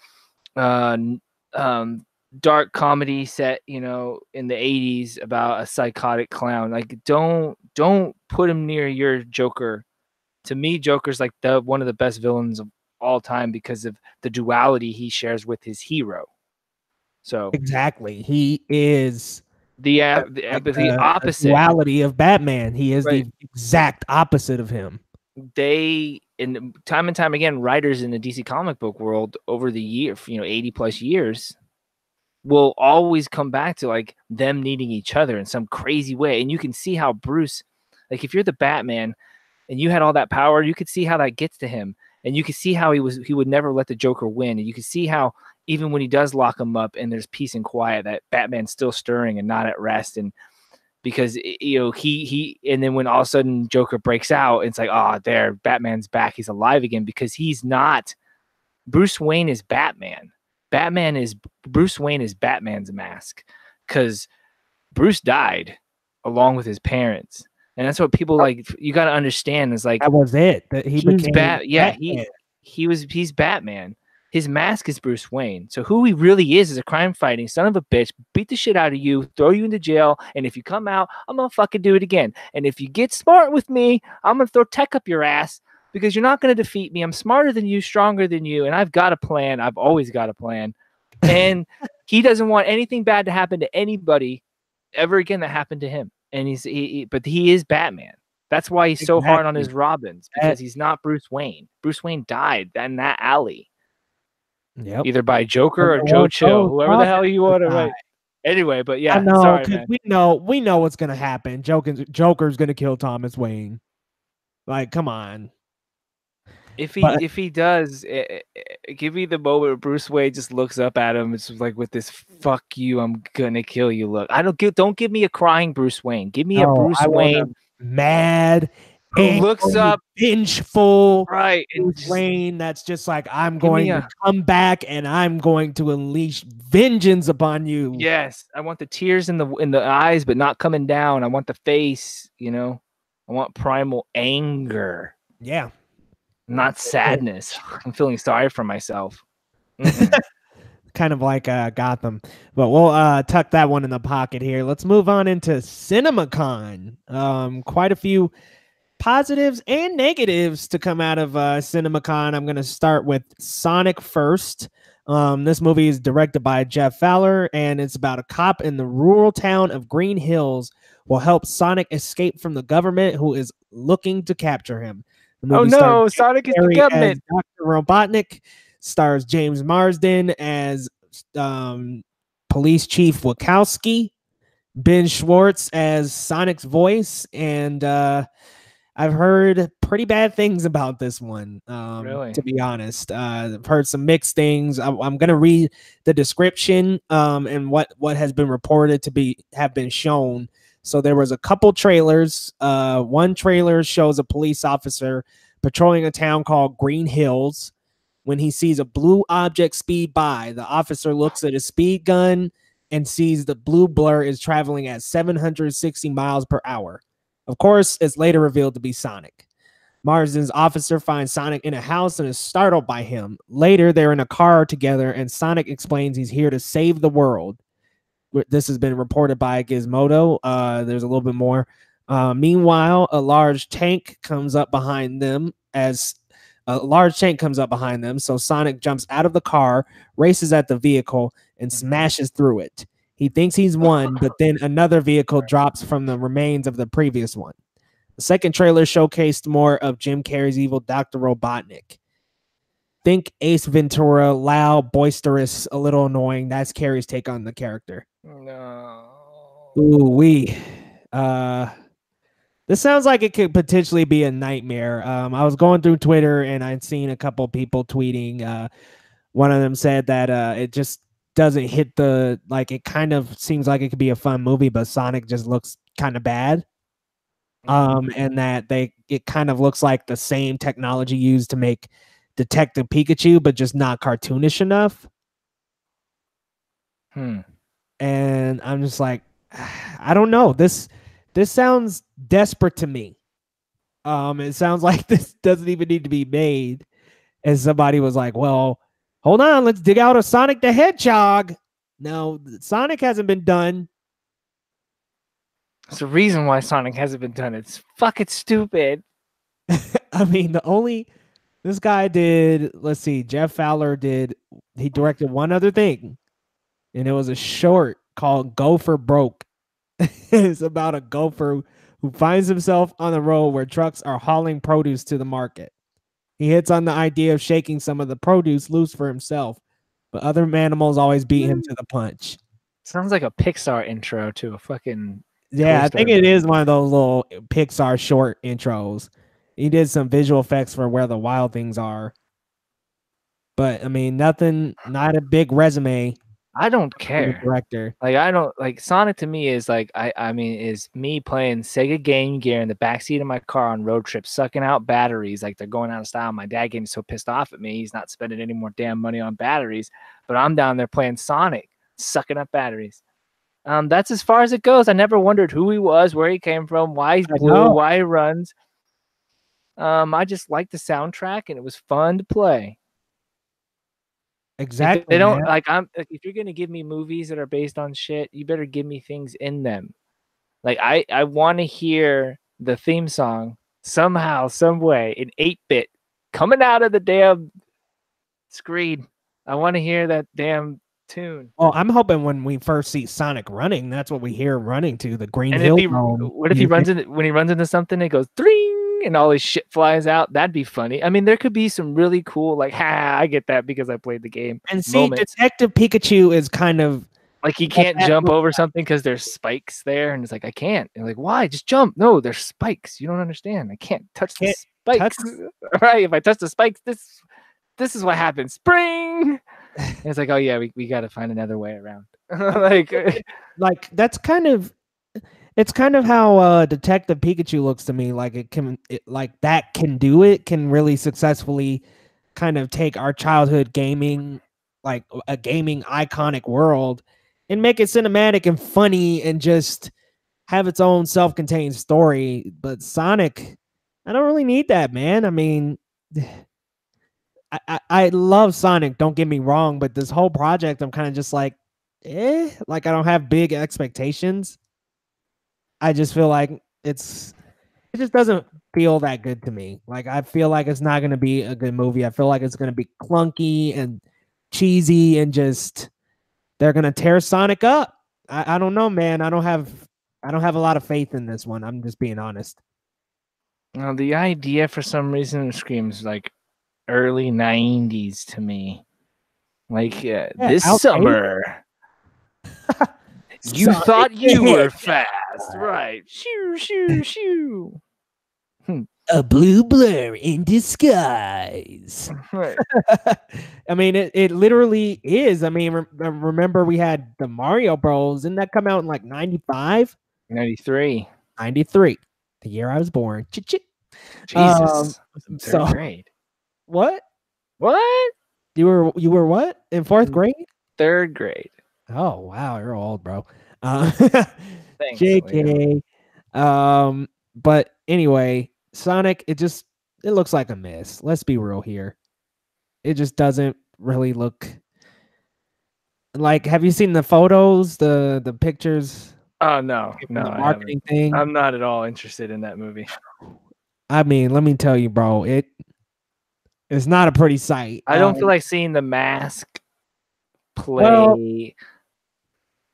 dark comedy set, you know, in the 80s about a psychotic clown. Like, don't put him near your Joker. To me, Joker's like one of the best villains of all time because of the duality he shares with his hero. So exactly, he is the opposite duality of Batman. He is the exact opposite of him. They, and time again, writers in the DC comic book world over the year, 80 plus years, will always come back to like them needing each other in some crazy way. And you can see how Bruce, like if you're the Batman and you had all that power, you could see how that gets to him. And you could see how he would never let the Joker win. And you could see how even when he does lock him up and there's peace and quiet, that Batman's still stirring and not at rest. And because, you know, he and then when all of a sudden Joker breaks out, it's like, oh, there, Batman's back. He's alive again, because he's not. Bruce Wayne is Batman. Bruce Wayne is Batman's mask, because Bruce died along with his parents. And that's what people like. You got to understand is like, that was it. That he became Batman. He's Batman. His mask is Bruce Wayne. So who he really is a crime-fighting son of a bitch, beat the shit out of you, throw you into jail, and if you come out, I'm going to fucking do it again. And if you get smart with me, I'm going to throw tech up your ass, because you're not going to defeat me. I'm smarter than you, stronger than you, and I've got a plan. I've always got a plan. And he doesn't want anything bad to happen to anybody ever again that happened to him. And but he is Batman. That's why he's so hard on his Robins, because he's not Bruce Wayne. Bruce Wayne died in that alley. Yep. Either by Joker or Joe Chill, whoever the hell you want to write. Anyway, but yeah, I know, sorry, man. we know what's gonna happen. Joker's gonna kill Thomas Wayne. Like, come on. If he does, give me the moment where Bruce Wayne just looks up at him. It's like with this "fuck you, I'm gonna kill you" look. Don't give me a crying Bruce Wayne. Give me a Bruce Wayne mad, who looks up, vengeful, right? Bruce Wayne that's just like, I'm going to come back and I'm going to unleash vengeance upon you. Yes, I want the tears in the eyes, but not coming down. I want the face. You know, I want primal anger. Yeah. Not sadness. I'm feeling sorry for myself. Kind of like Gotham. But we'll tuck that one in the pocket here. Let's move on into CinemaCon. Quite a few positives and negatives to come out of CinemaCon. I'm going to start with Sonic first. This movie is directed by Jeff Fowler, and it's about a cop in the rural town of Green Hills will help Sonic escape from the government who is looking to capture him. Oh no, Sonic is the government. Dr. Robotnik, stars James Marsden as Police Chief Wachowski, Ben Schwartz as Sonic's voice, and I've heard pretty bad things about this one, really? To be honest. I've heard some mixed things. I'm going to read the description and what has been reported to have been shown. So there was a couple trailers. One trailer shows a police officer patrolling a town called Green Hills. when he sees a blue object speed by. The officer looks at his speed gun and sees the blue blur is traveling at 760 miles per hour. Of course, it's later revealed to be Sonic. Marsden's officer finds Sonic in a house and is startled by him. Later, they're in a car together, and Sonic explains he's here to save the world. This has been reported by Gizmodo. There's a little bit more. Meanwhile, a large tank comes up behind them. So Sonic jumps out of the car, races at the vehicle, and smashes through it. He thinks he's won, but then another vehicle drops from the remains of the previous one. The second trailer showcased more of Jim Carrey's evil Dr. Robotnik. Think Ace Ventura, loud, boisterous, a little annoying. That's Carrey's take on the character. No. Ooh, wee. This sounds like it could potentially be a nightmare. I was going through Twitter and I'd seen a couple people tweeting. One of them said that it just doesn't hit it kind of seems like it could be a fun movie, but Sonic just looks kind of bad. And that it kind of looks like the same technology used to make Detective Pikachu, but just not cartoonish enough. And I'm just like, I don't know. This sounds desperate to me. It sounds like this doesn't even need to be made. And somebody was like, well, hold on, let's dig out a Sonic the Hedgehog. No, Sonic hasn't been done. There's a reason why Sonic hasn't been done. It's fucking stupid. I mean, this guy did, let's see, Jeff Fowler he directed one other thing, and it was a short called Gopher Broke. It's about a gopher who finds himself on the road where trucks are hauling produce to the market. He hits on the idea of shaking some of the produce loose for himself, but other animals always beat him to the punch. Sounds like a Pixar intro to a fucking... Yeah, I think it is one of those little Pixar short intros. He did some visual effects for Where the Wild Things Are. But, I mean, not a big resume. I don't care. Director. Sonic to me is is me playing Sega Game Gear in the backseat of my car on road trips, sucking out batteries like they're going out of style. My dad getting so pissed off at me. He's not spending any more damn money on batteries, but I'm down there playing Sonic, sucking up batteries. That's as far as it goes. I never wondered who he was, where he came from, why he's blue, why he runs. I just liked the soundtrack and it was fun to play. Exactly. They don't if you're gonna give me movies that are based on shit, you better give me things in them. Like I want to hear the theme song somehow, some way in 8-bit coming out of the damn screen. I want to hear that damn tune. Oh, I'm hoping when we first see Sonic running, that's what we hear running to the Green Hill. What if he runs into something? It goes dring and all his shit flies out. That'd be funny. I mean, there could be some really cool, I get that because I played the game. And see, Detective Pikachu is kind of like he can't jump over something because there's spikes there, and it's like I can't. And like, why? Just jump. No, there's spikes. You don't understand. I can't touch the spikes. Right? If I touch the spikes, this is what happens. Spring. And it's like, oh yeah, we got to find another way around. like that's kind of. It's kind of how Detective Pikachu looks to me. Like that can do it, can really successfully kind of take our childhood gaming, like a gaming iconic world, and make it cinematic and funny and just have its own self-contained story. But Sonic, I don't really need that, man. I mean, I love Sonic, don't get me wrong, but this whole project, I'm kind of just like I don't have big expectations. I just feel like it just doesn't feel that good to me. Like, I feel like it's not going to be a good movie. I feel like it's going to be clunky and cheesy and just, they're going to tear Sonic up. I don't know, man. I don't have a lot of faith in this one. I'm just being honest. Well, the idea for some reason screams like early 90s to me. Like this summer. You thought you were fast, right? Shoo, shoo, shoo. A blue blur in disguise. Right. I mean, it literally is. I mean, remember we had the Mario Bros. Didn't that come out in like 95? 93. 93. The year I was born. Jesus. So, grade. What? What? You were what? In fourth grade? Third grade. Oh wow, you're old, bro. Thanks, Liam. JK. But anyway, Sonic, it looks like a miss. Let's be real here. It just doesn't really look like. Have you seen the photos, the pictures Oh no, from no, the I haven't. marketing thing? I'm not at all interested in that movie. I mean, let me tell you, bro, it's not a pretty sight. I don't feel like seeing The Mask Well, play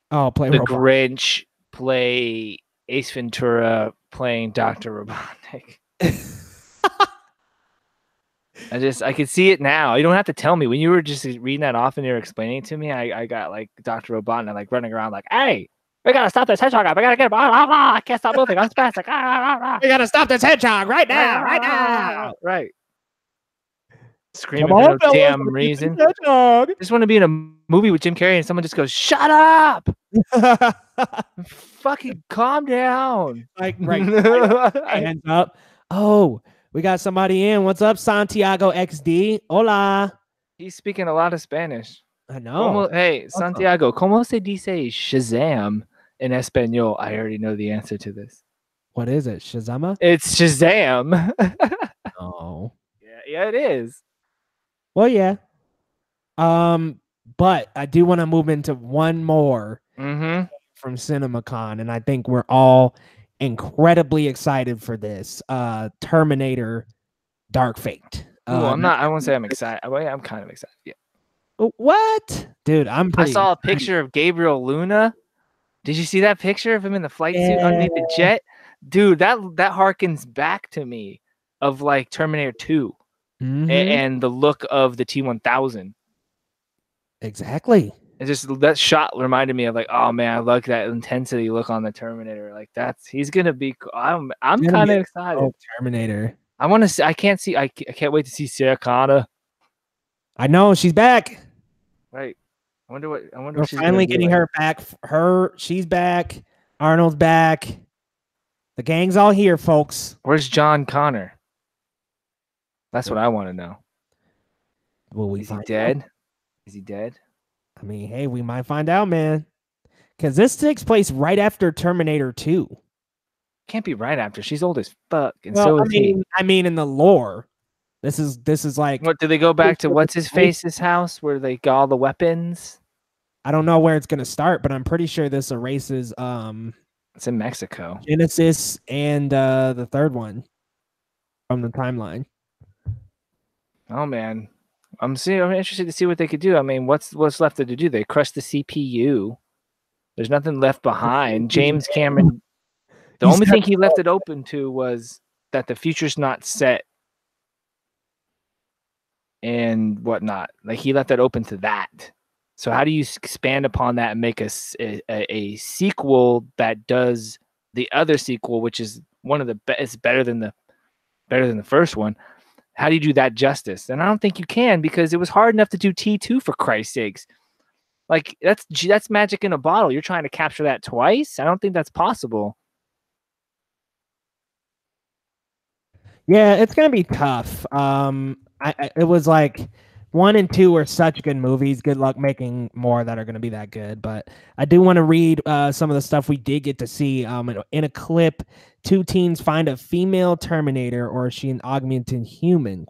play the robot. Grinch, play Ace Ventura, playing Dr. Robotnik. I could see it now. You don't have to tell me. When you were just reading that off and you were explaining it to me, I got like Dr. Robotnik like running around like, hey, we gotta stop this hedgehog up. We gotta get him. I can't stop moving. I'm spastic. We gotta stop this hedgehog right now, right now. Right. Come Screaming for on, no fellas, damn let's get this reason. hedgehog. I just want to be in a movie with Jim Carrey and someone just goes, shut up. Fucking calm down. Like right, hands up. Oh, we got somebody in. What's up, Santiago XD? Hola. He's speaking a lot of Spanish. I know. Hey, Awesome. Santiago, ¿cómo se dice Shazam in Espanol? I already know the answer to this. What is it? Shazama? It's Shazam. Oh. Yeah, it is. Well, yeah. But I do want to move into one more from CinemaCon, and I think we're all incredibly excited for this. Terminator Dark Fate. I'm not. I won't say I'm excited. I'm kind of excited. Yeah. What, dude? I'm pretty. I saw a picture of Gabriel Luna. Did you see that picture of him in the flight suit underneath the jet? Dude, that harkens back to me of like Terminator 2 and the look of the T-1000. Exactly. It's just that shot reminded me of like, oh man, I like that intensity look on the Terminator. Like he's gonna be. I'm kind of excited. Terminator. I want to see. I can't wait to see Sarah Connor. I know she's back. Right. I wonder We're what she's finally getting her back. She's back. Arnold's back. The gang's all here, folks. Where's John Connor? That's what I want to know. Is he dead? Is he dead? I mean, hey, we might find out, man. Because this takes place right after Terminator 2. Can't be right after. She's old as fuck, and well, so is he. I mean, in the lore, this is like. What do they go back to? What's his face's house where they got all the weapons? I don't know where it's gonna start, but I'm pretty sure this erases. It's in Mexico. Genesis and the third one from the timeline. Oh man, I'm interested to see what they could do. I mean, what's left to do? They crushed the CPU. There's nothing left behind. James Cameron. The only thing he left it open to was that the future's not set and whatnot. Like he left that open to that. So how do you expand upon that and make a sequel that does the other sequel, which is one of the it's better than the first one? How do you do that justice? And I don't think you can, because it was hard enough to do T2 for Christ's sakes. Like that's magic in a bottle. You're trying to capture that twice. I don't think that's possible. Yeah, it's gonna be tough. It was like 1 and 2 were such good movies. Good luck making more that are going to be that good. But I do want to read some of the stuff we did get to see. In a clip, 2 teens find a female Terminator, or is she an augmented human? ?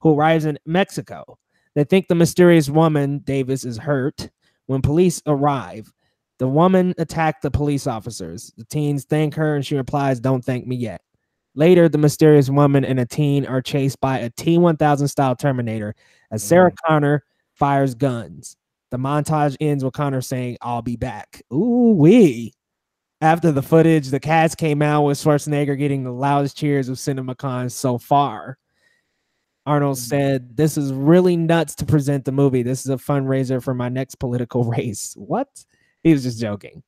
Who arrives in Mexico. They think the mysterious woman, Davis, is hurt. When police arrive, the woman attacked the police officers. The teens thank her, and she replies, "Don't thank me yet." Later, the mysterious woman and a teen are chased by a T-1000 style Terminator as Sarah Connor fires guns. The montage ends with Connor saying, "I'll be back." Ooh wee. After the footage, the cast came out with Schwarzenegger getting the loudest cheers of CinemaCon so far. Arnold said, "This is really nuts to present the movie. This is a fundraiser for my next political race." What? He was just joking.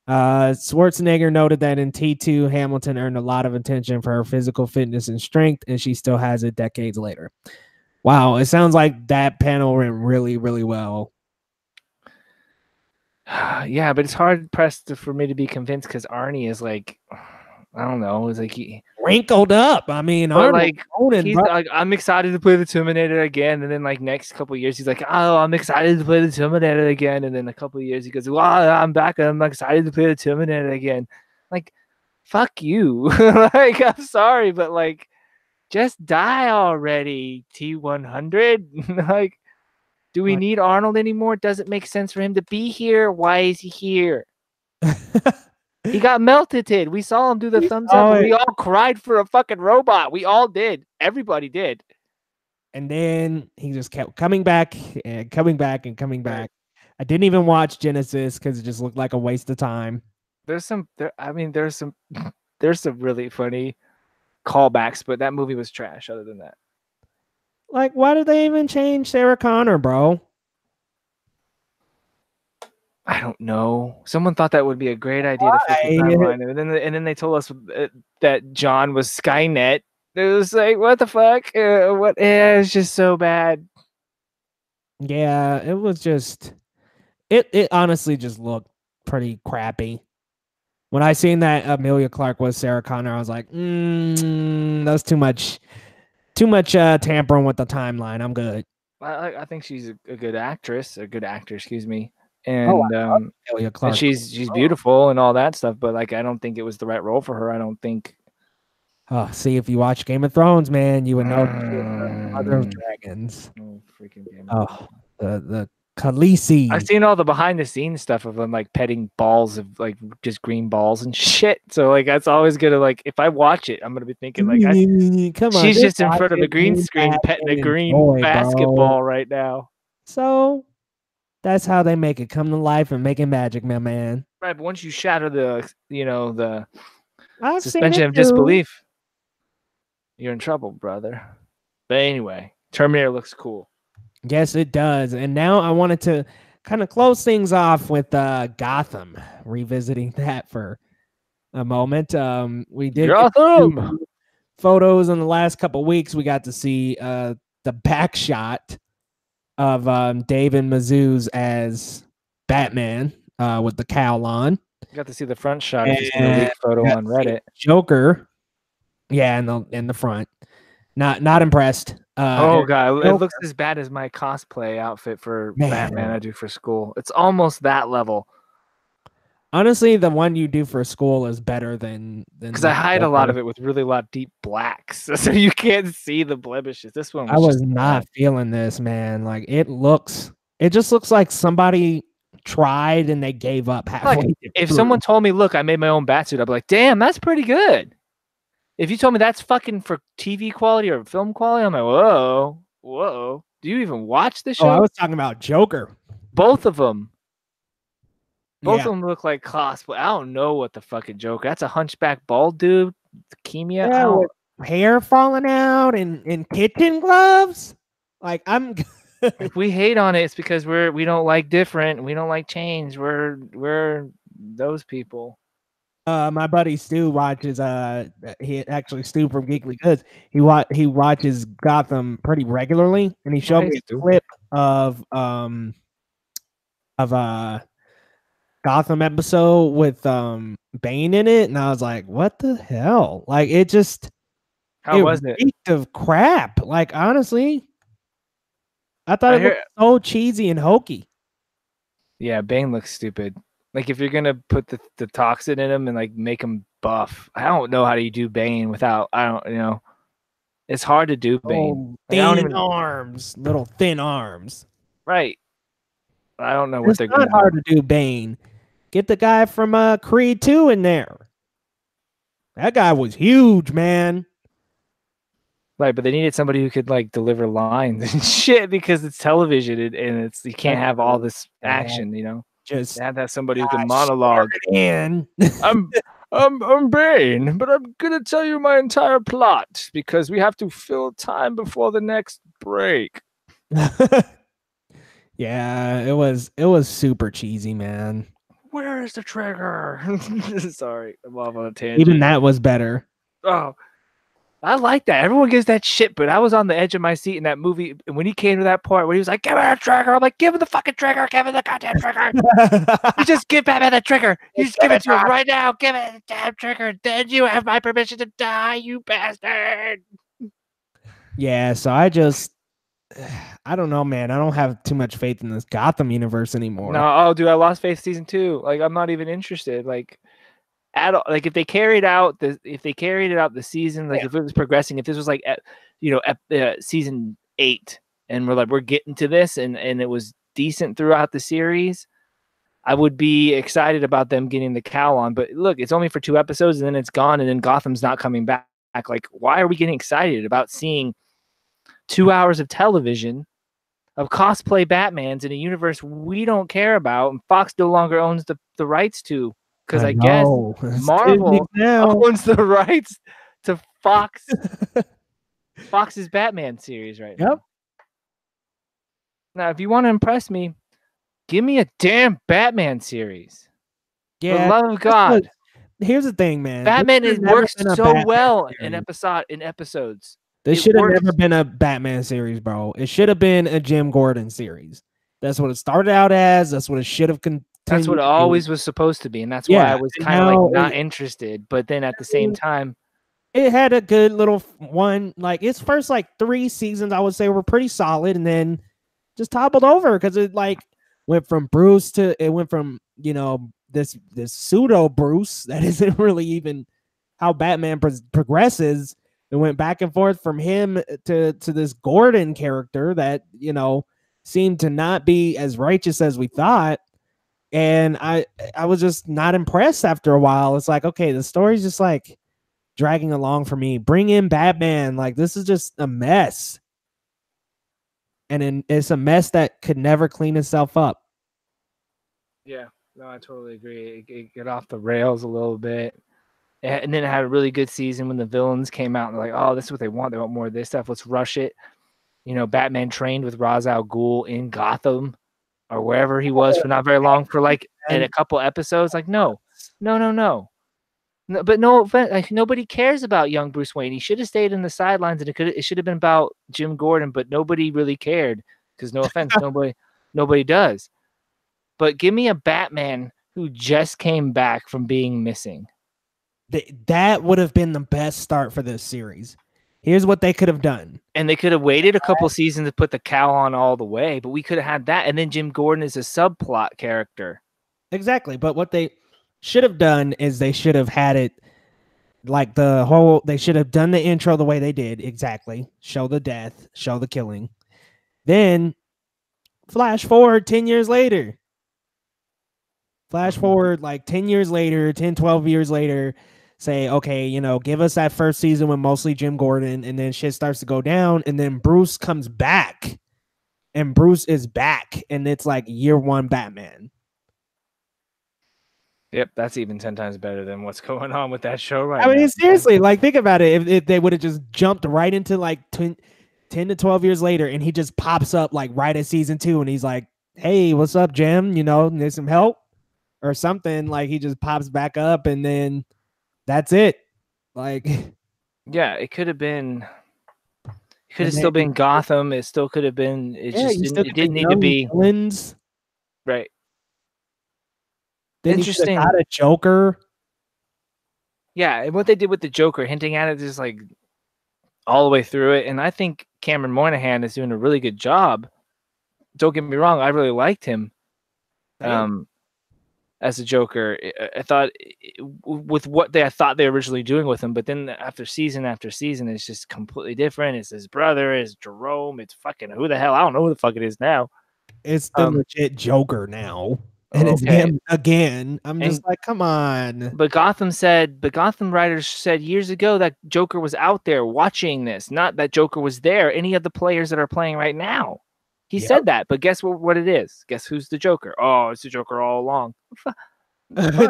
Schwarzenegger noted that in T2, Hamilton earned a lot of attention for her physical fitness and strength, and she still has it decades later. Wow, it sounds like that panel went really, really well. Yeah, but it's hard pressed for me to be convinced because Arnie is like I don't know. It's like wrinkled up. I mean, but Arnold like Conan, he's bro. like, I'm excited to play the Terminator again, and then like next couple of years he's like, oh, I'm excited to play the Terminator again, and then a couple of years he goes, well, I'm back, and I'm excited to play the Terminator again. Like, fuck you. Like, I'm sorry, but like, just die already, T-100. Like, do we Like, need Arnold anymore? Does it make sense for him to be here? Why is he here? He got melted. We saw him do the thumbs up, and we all cried for a fucking robot. We all did. Everybody did. And then he just kept coming back and coming back and coming back. Right. I didn't even watch Genesis because it just looked like a waste of time. There's some there's some really funny callbacks, but that movie was trash other than that. Like, why did they even change Sarah Connor, bro? I don't know. Someone thought that would be a great idea to fix the timeline, and then they told us that John was Skynet. It was like, what the fuck? What? It's just so bad. Yeah, it was just it honestly just looked pretty crappy. When I seen that Amelia Clark was Sarah Connor, I was like, that's too much tampering with the timeline. I'm good. I think she's a good actress, a good actor, excuse me, Oh, and I love Amelia Clark. and she's beautiful and all that stuff. But like, I don't think it was the right role for her. I don't think. Oh, see, if you watch Game of Thrones, man, you would know she was the Mother of Dragons. Oh, freaking Game. Oh, the Khaleesi. I've seen all the behind the scenes stuff of them like petting balls of like just green balls and shit. So like that's always gonna like if I watch it, I'm gonna be thinking like Come on, she's just in watch front of a it, green lean screen back petting a and green enjoy, bro. basketball right now. So that's how they make it come to life and make it magic, my man. Right, but once you shatter the the I've seen suspension it of too. disbelief, you're in trouble, brother. But anyway, Terminator looks cool. Yes, it does. And now I wanted to kind of close things off with Gotham, revisiting that for a moment. We did get Gotham! photos in the last couple weeks. We got to see the back shot of Dave and Mazouz as Batman with the cowl on. You got to see the front shot if you've seen the leak photo on Reddit. Joker, yeah, in the front. Not impressed. Oh god, it looks as bad as my cosplay outfit for Batman I do for school. It's almost that level. Honestly, the one you do for school is better than because I hide a lot of it with really a lot of deep blacks, so you can't see the blemishes. This one, I was not feeling this, man. Like it just looks like somebody tried and they gave up halfway. Like, if someone told me, "Look, I made my own Batsuit," I'd be like, "Damn, that's pretty good." If you told me that's fucking for TV quality or film quality, I'm like, whoa. Do you even watch this show? Oh, I was talking about Joker. Both of them. Both of them look like cosplay. I don't know what the fucking Joker. That's a hunchback bald dude. Leukemia. Yeah, with hair falling out and kitchen gloves. Like I'm. If we hate on it, it's because we don't like different. We don't like change. We're those people. My buddy Stu watches Stu from Geekly Goods. He watches Gotham pretty regularly, and he showed me a clip of Gotham episode with Bane in it, and I was like, what the hell? Like it just was it? Reeked of crap. Like honestly, I thought it looked so cheesy and hokey. Yeah, Bane looks stupid. Like if you're gonna put the toxin in him and like make him buff, I don't know how do you do Bane without it's hard to do Bane. Arms, little thin arms. Right. I don't know what they're gonna do. It's not hard to do Bane. Get the guy from Creed 2 in there. That guy was huge, man. Right, but they needed somebody who could like deliver lines and shit because it's television and you can't have all this action, Just have to have somebody who can monologue. In. I'm Bane, but I'm gonna tell you my entire plot because we have to fill time before the next break. Yeah, it was super cheesy, man. Where is the trigger? Sorry, I'm off on a tangent. Even that was better. Oh, I like that. Everyone gives that shit, but I was on the edge of my seat in that movie. And when he came to that part where he was like, "Give me the trigger," I'm like, "Give him the fucking trigger! Give him the goddamn trigger! You just give Batman the trigger! You just give it to him right now! Give it the damn trigger! Then you have my permission to die, you bastard!" Yeah, so I don't know, man. I don't have too much faith in this Gotham universe anymore. No, oh, dude, I lost faith season 2. Like, I'm not even interested. Like, at all, like if they carried it out the season, like if it was progressing, if this was like season 8, and we're getting to this, and it was decent throughout the series, I would be excited about them getting the cowl on. But look, it's only for 2 episodes, and then it's gone, and then Gotham's not coming back. Like, why are we getting excited about seeing 2 hours of television of cosplay Batmans in a universe we don't care about, and Fox no longer owns the rights to? Because I guess Marvel owns the rights to Fox's Batman series right now. Now, if you want to impress me, give me a damn Batman series. Yeah, for the love of God. Here's the thing, man. Batman works so well in episodes. This should have never been a Batman series, bro. It should have been a Jim Gordon series. That's what it started out as. That's what it should have continued. That's what it always was supposed to be, and that's why I was kind of like not interested. But then at the same time, it had a good little one. Like its first like 3 seasons, I would say, were pretty solid, and then just toppled over because it like went from Bruce to this pseudo Bruce that isn't really even how Batman progresses. It went back and forth from him to this Gordon character that seemed to not be as righteous as we thought. And I was just not impressed after a while. It's like, okay, the story's just like dragging along for me. Bring in Batman. Like, this is just a mess. And it's a mess that could never clean itself up. Yeah, no, I totally agree. It got off the rails a little bit. And then it had a really good season when the villains came out and they're like, oh, this is what they want. They want more of this stuff. Let's rush it. Batman trained with Ra's al Ghul in Gotham or wherever he was for not very long, for like in a couple episodes. Like, no. But no offense, like, nobody cares about young Bruce Wayne. He should have stayed in the sidelines, and it should have been about Jim Gordon, but nobody really cared because, no offense, nobody does. But give me a Batman who just came back from being missing. That would have been the best start for this series. Here's what they could have done. And they could have waited a couple seasons to put the cowl on all the way, but we could have had that. And then Jim Gordon is a subplot character. Exactly. But what they should have done is they should have had it like they should have done the intro the way they did. Exactly. Show the death, show the killing. Then flash forward 10 years later. Flash forward like 10 years later, 10, 12 years later. Say, okay, give us that first season with mostly Jim Gordon, and then shit starts to go down, and then Bruce comes back, and Bruce is back, and it's like year 1 Batman. Yep, that's even 10 times better than what's going on with that show right now. I mean, seriously, like, think about it. If they would have just jumped right into like 10 to 12 years later, and he just pops up like right at season 2, and he's like, hey, what's up, Jim? Need some help? Or something, like he just pops back up, and then that's it. Like, yeah, it could have been. It could have still been Gotham. It still could have been. It didn't need to be villains. Right. Then interesting. You got a Joker. Yeah, and what they did with the Joker, hinting at it just like all the way through it, and I think Cameron Monaghan is doing a really good job. Don't get me wrong, I really liked him. As a Joker, I thought with what I thought they were originally doing with him, but then after season, it's just completely different. It's his brother, it's Jerome, it's fucking who the hell? I don't know who the fuck it is now. It's the legit Joker now, and it's him again. I'm just like, come on. But Gotham writers said years ago that Joker was out there watching this, not that Joker was there. Any of the players that are playing right now. He said that, but guess what it is? Guess who's the Joker? Oh, it's the Joker all along.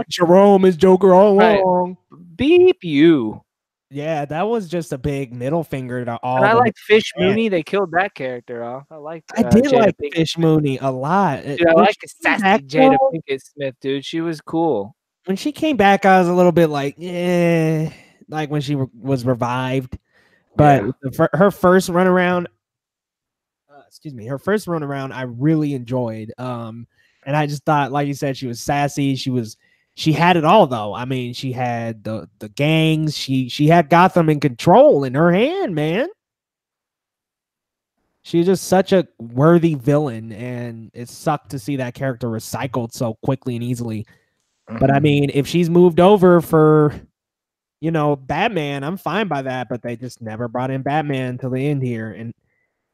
Jerome is Joker all along. Beep you. Yeah, that was just a big middle finger to all. And I liked Fish Mooney. They killed that character off. I did like Fish Mooney a lot. Dude, I like sassy Jada Pinkett Smith, dude. She was cool. When she came back, I was a little bit like, like when she was revived. But Yeah. her first run around, her first run around, I really enjoyed. And I just thought, like you said, she was sassy. She had it all though. I mean, she had the gangs. She had Gotham in control in her hand, man. She's just such a worthy villain, and it sucked to see that character recycled so quickly and easily. But I mean, if she's moved over for, Batman, I'm fine by that. But they just never brought in Batman until the end here. And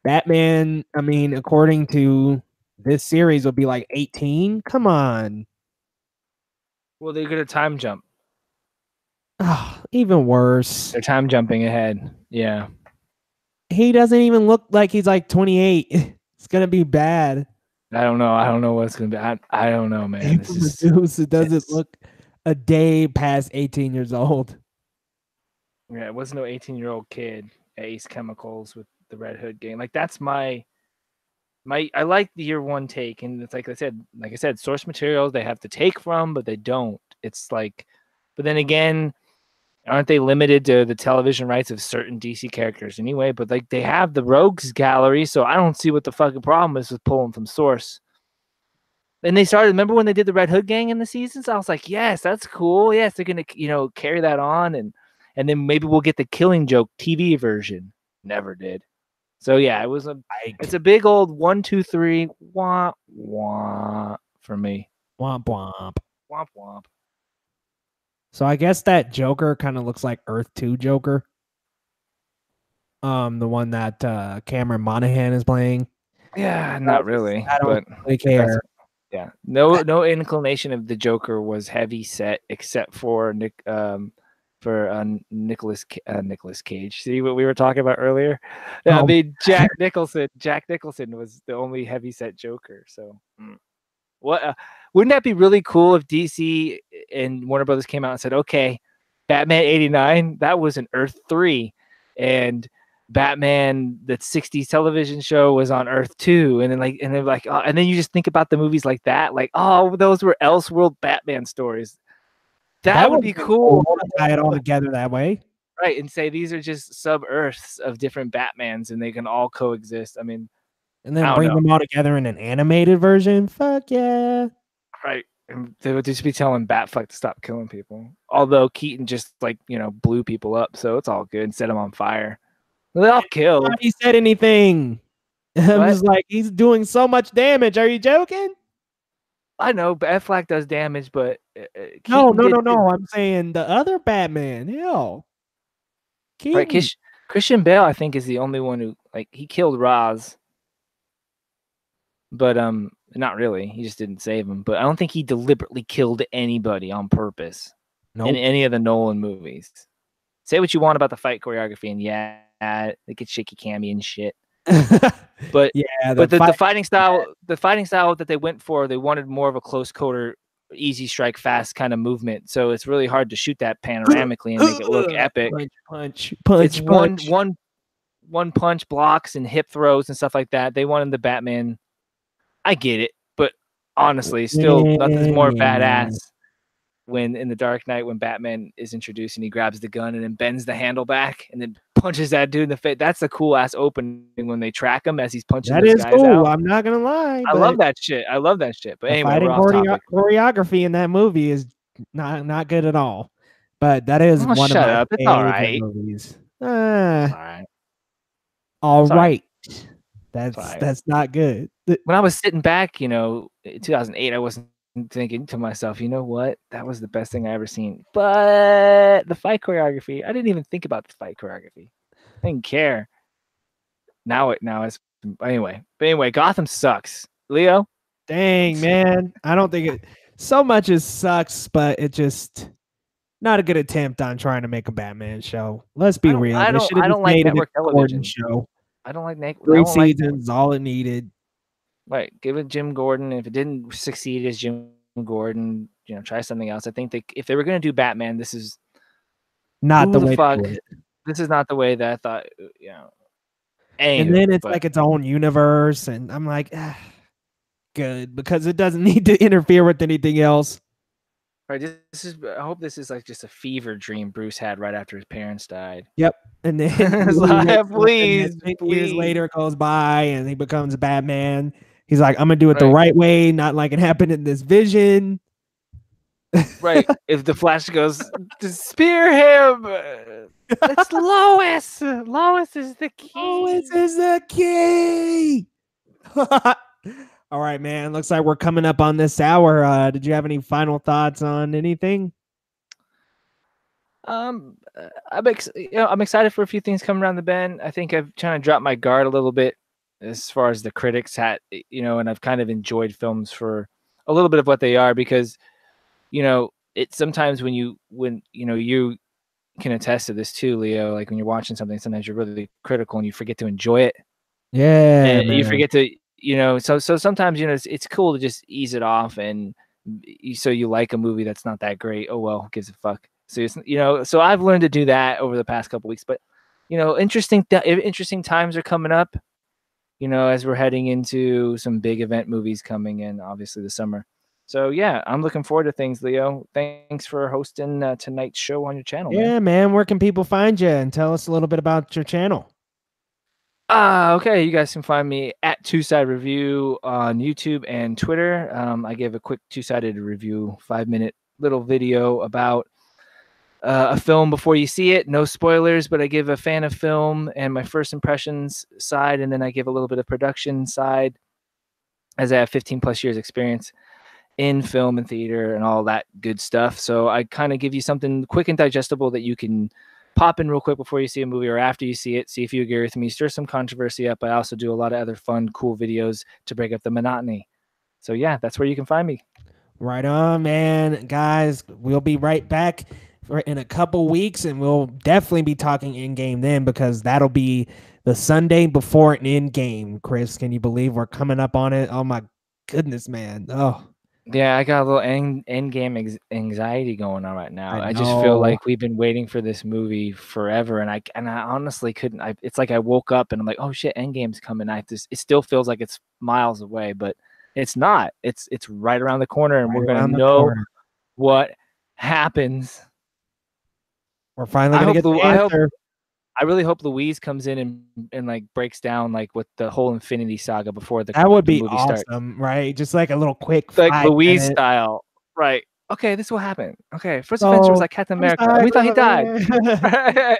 Batman, I mean, according to this series, will be like 18. Come on. Well, they're gonna time jump. Oh, even worse. They're time jumping ahead. Yeah. He doesn't even look like he's like 28. It's gonna be bad. I don't know. I don't know what's gonna be. I don't know, man. This is It doesn't look a day past 18 years old. Yeah, it wasn't no 18-year-old kid at Ace Chemicals with the Red Hood gang. Like that's my I like the year one take, and it's like I said, source materials they have to take from, but they don't. It's like, but then again, aren't they limited to the television rights of certain DC characters anyway? But like they have the Rogues Gallery, so I don't see what the fucking problem is with pulling from source. And they started. Remember when they did the Red Hood gang in the seasons? I was like, yes, that's cool. Yes, they're gonna carry that on, and then maybe we'll get the Killing Joke TV version. Never did. So yeah, it's a big old 1, 2, 3 womp womp for me. Womp womp. Womp womp. So I guess that Joker kind of looks like Earth 2 Joker. The one that Cameron Monaghan is playing. Yeah, not really. I don't but really care. Yeah, no inclination of the Joker was heavy set except for Nicholas Cage. See what we were talking about earlier? I mean, Jack Nicholson was the only heavy set Joker. So, what wouldn't that be really cool if DC and Warner Brothers came out and said, "Okay, Batman '89, that was an Earth 3, and Batman, the '60s television show, was on Earth 2," and then you just think about the movies like that, like, oh, those were Elseworld Batman stories. That would be cool. Tie it all together that way, right? And say these are just sub-Earths of different Batmans, and they can all coexist. I mean, and then bring them all together in an animated version. Fuck yeah! Right. And they would just be telling Batfleck to stop killing people. Although Keaton just blew people up, so it's all good and set them on fire. They all killed. Nobody said anything. I was like, he's doing so much damage. Are you joking? I know Batfleck does damage, but no. I'm saying the other Batman. Hell, right? Christian Bale, I think, is the only one who he killed Ra's, but not really. He just didn't save him. But I don't think he deliberately killed anybody on purpose in any of the Nolan movies. Say what you want about the fight choreography, and yeah, they get shaky cami and shit. But yeah, the fighting style that they went for, they wanted more of a close quarter, easy strike, fast kind of movement. So it's really hard to shoot that panoramically and make it look epic. Punch. One punch blocks and hip throws and stuff like that. They wanted the Batman. I get it, but honestly, still nothing's more badass when in the Dark Knight when Batman is introduced and he grabs the gun and then bends the handle back and then punches that dude in the face. That's a cool ass opening when they track him as he's punching those guys cool. out. I'm not gonna lie. I love that shit. But anyway, we're off topic. Choreography in that movie is not good at all. But that is one of my favorite movies. All right. That's not good. When I was sitting back, in 2008, I wasn't thinking to myself, you know what? That was the best thing I ever seen. But the fight choreography, I didn't even think about the fight choreography. I didn't care. Now it's anyway. But anyway, Gotham sucks. Leo? Dang, man. I don't think it so much as sucks, but it just not a good attempt on trying to make a Batman show. Let's be real. I don't like network television show. I don't like network. 3 seasons, all it needed. Right, give it Jim Gordon. If it didn't succeed as Jim Gordon, try something else. I think if they were going to do Batman, this is not the way to do it. This is not the way that I thought. And then it's like its own universe, and I'm like, good, because it doesn't need to interfere with anything else. Right. This is. I hope this is like just a fever dream Bruce had right after his parents died. Yep. And then It's he wakes like, up, and then please, 10 years please. later goes by and he becomes Batman. He's like, I'm gonna do it the Right. right way, not like it happened in this vision. Right. If the Flash goes to spear him, it's Lois. Lois is the Oh, this key. is the key. All right, man. Looks like we're coming up on this hour. Did you have any final thoughts on anything? I'm excited for a few things coming around the bend. I think I've trying to drop my guard a little bit as far as the critics had, and I've kind of enjoyed films for a little bit of what they are because, it's sometimes when you can attest to this too, Leo, like when you're watching something, sometimes you're really critical and you forget to enjoy it. Yeah, And you man. forget to, so sometimes, it's cool to just ease it off and so you like a movie that's not that great. Oh, well, who gives a fuck? So, so I've learned to do that over the past couple weeks, but, interesting times are coming up, as we're heading into some big event movies coming in, obviously the summer. So yeah, I'm looking forward to things, Leo. Thanks for hosting tonight's show on your channel, man. Yeah, man. Where can people find you? And tell us a little bit about your channel. Okay. You guys can find me at Two Side Review on YouTube and Twitter. I gave a quick two-sided review, 5-minute little video about a film before you see it. No spoilers, but I give a fan of film and my first impressions side, and then I give a little bit of production side, as I have 15 plus years experience in film and theater and all that good stuff. So I kind of give you something quick and digestible that you can pop in real quick before you see a movie or after you see it, see if you agree with me, stir some controversy up. I also do a lot of other fun, cool videos to break up the monotony. So yeah, that's where you can find me. Right on, man. Guys, we'll be right back in a couple weeks, and we'll definitely be talking Endgame then because that'll be the Sunday before an Endgame. Chris, can you believe we're coming up on it? Oh my goodness, man. Oh, Yeah, I got a little end game anxiety going on right now. I I just feel know. like we've been waiting for this movie forever, and I honestly couldn't. It's like I woke up and I'm like, oh shit, Endgame's coming. It still feels like it's miles away, but it's not. It's right around the corner, and Right we're gonna around the know corner. what happens. We're finally I gonna hope. get the I hope. answer. I really hope Louise comes in and like breaks down like what the whole Infinity Saga before the That would the be movie starts. awesome, right? Just like a little quick Like 5 Louise minutes. style. Right. Okay, this will happen. Okay, first Avenger was So like Captain I'm America, and sorry. we thought he died. Right.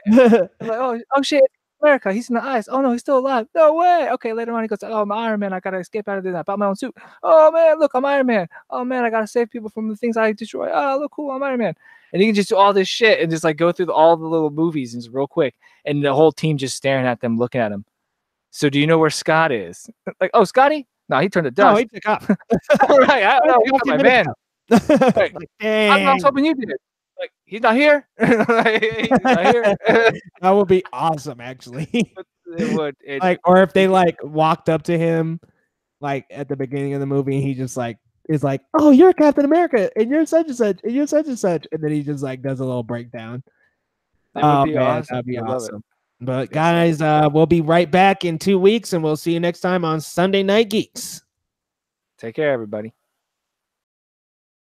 I'm like, oh shit, America, he's in the ice. Oh no, he's still alive. No way. Okay, later on he goes, oh, I'm Iron Man. I gotta escape out of this. I bought my own suit. Oh man, look, I'm Iron Man. Oh man, I gotta save people from the things I destroy. Oh, look, cool, I'm Iron Man. And he can just do all this shit and just like go through all the little movies and just real quick, and the whole team just staring at them, looking at him. So do you know where Scott is? Like, oh, Scotty? No, he turned to No, dust. he took off. Right. I don't know. He He was took off 10 my minutes man. ago. Right. Like, I was dang. hoping you did. Like, he's not here. He's not here. That would be awesome, actually. It would. Like, or if they like walked up to him like at the beginning of the movie and he just like is like, oh, you're Captain America and you're such and such and you're such and such, and then he just like does a little breakdown. It would Oh be man, awesome. that'd be I love it. awesome. But Yes, sir. guys, we'll be right back in 2 weeks and we'll see you next time on Sunday Night Geeks. Take care, everybody.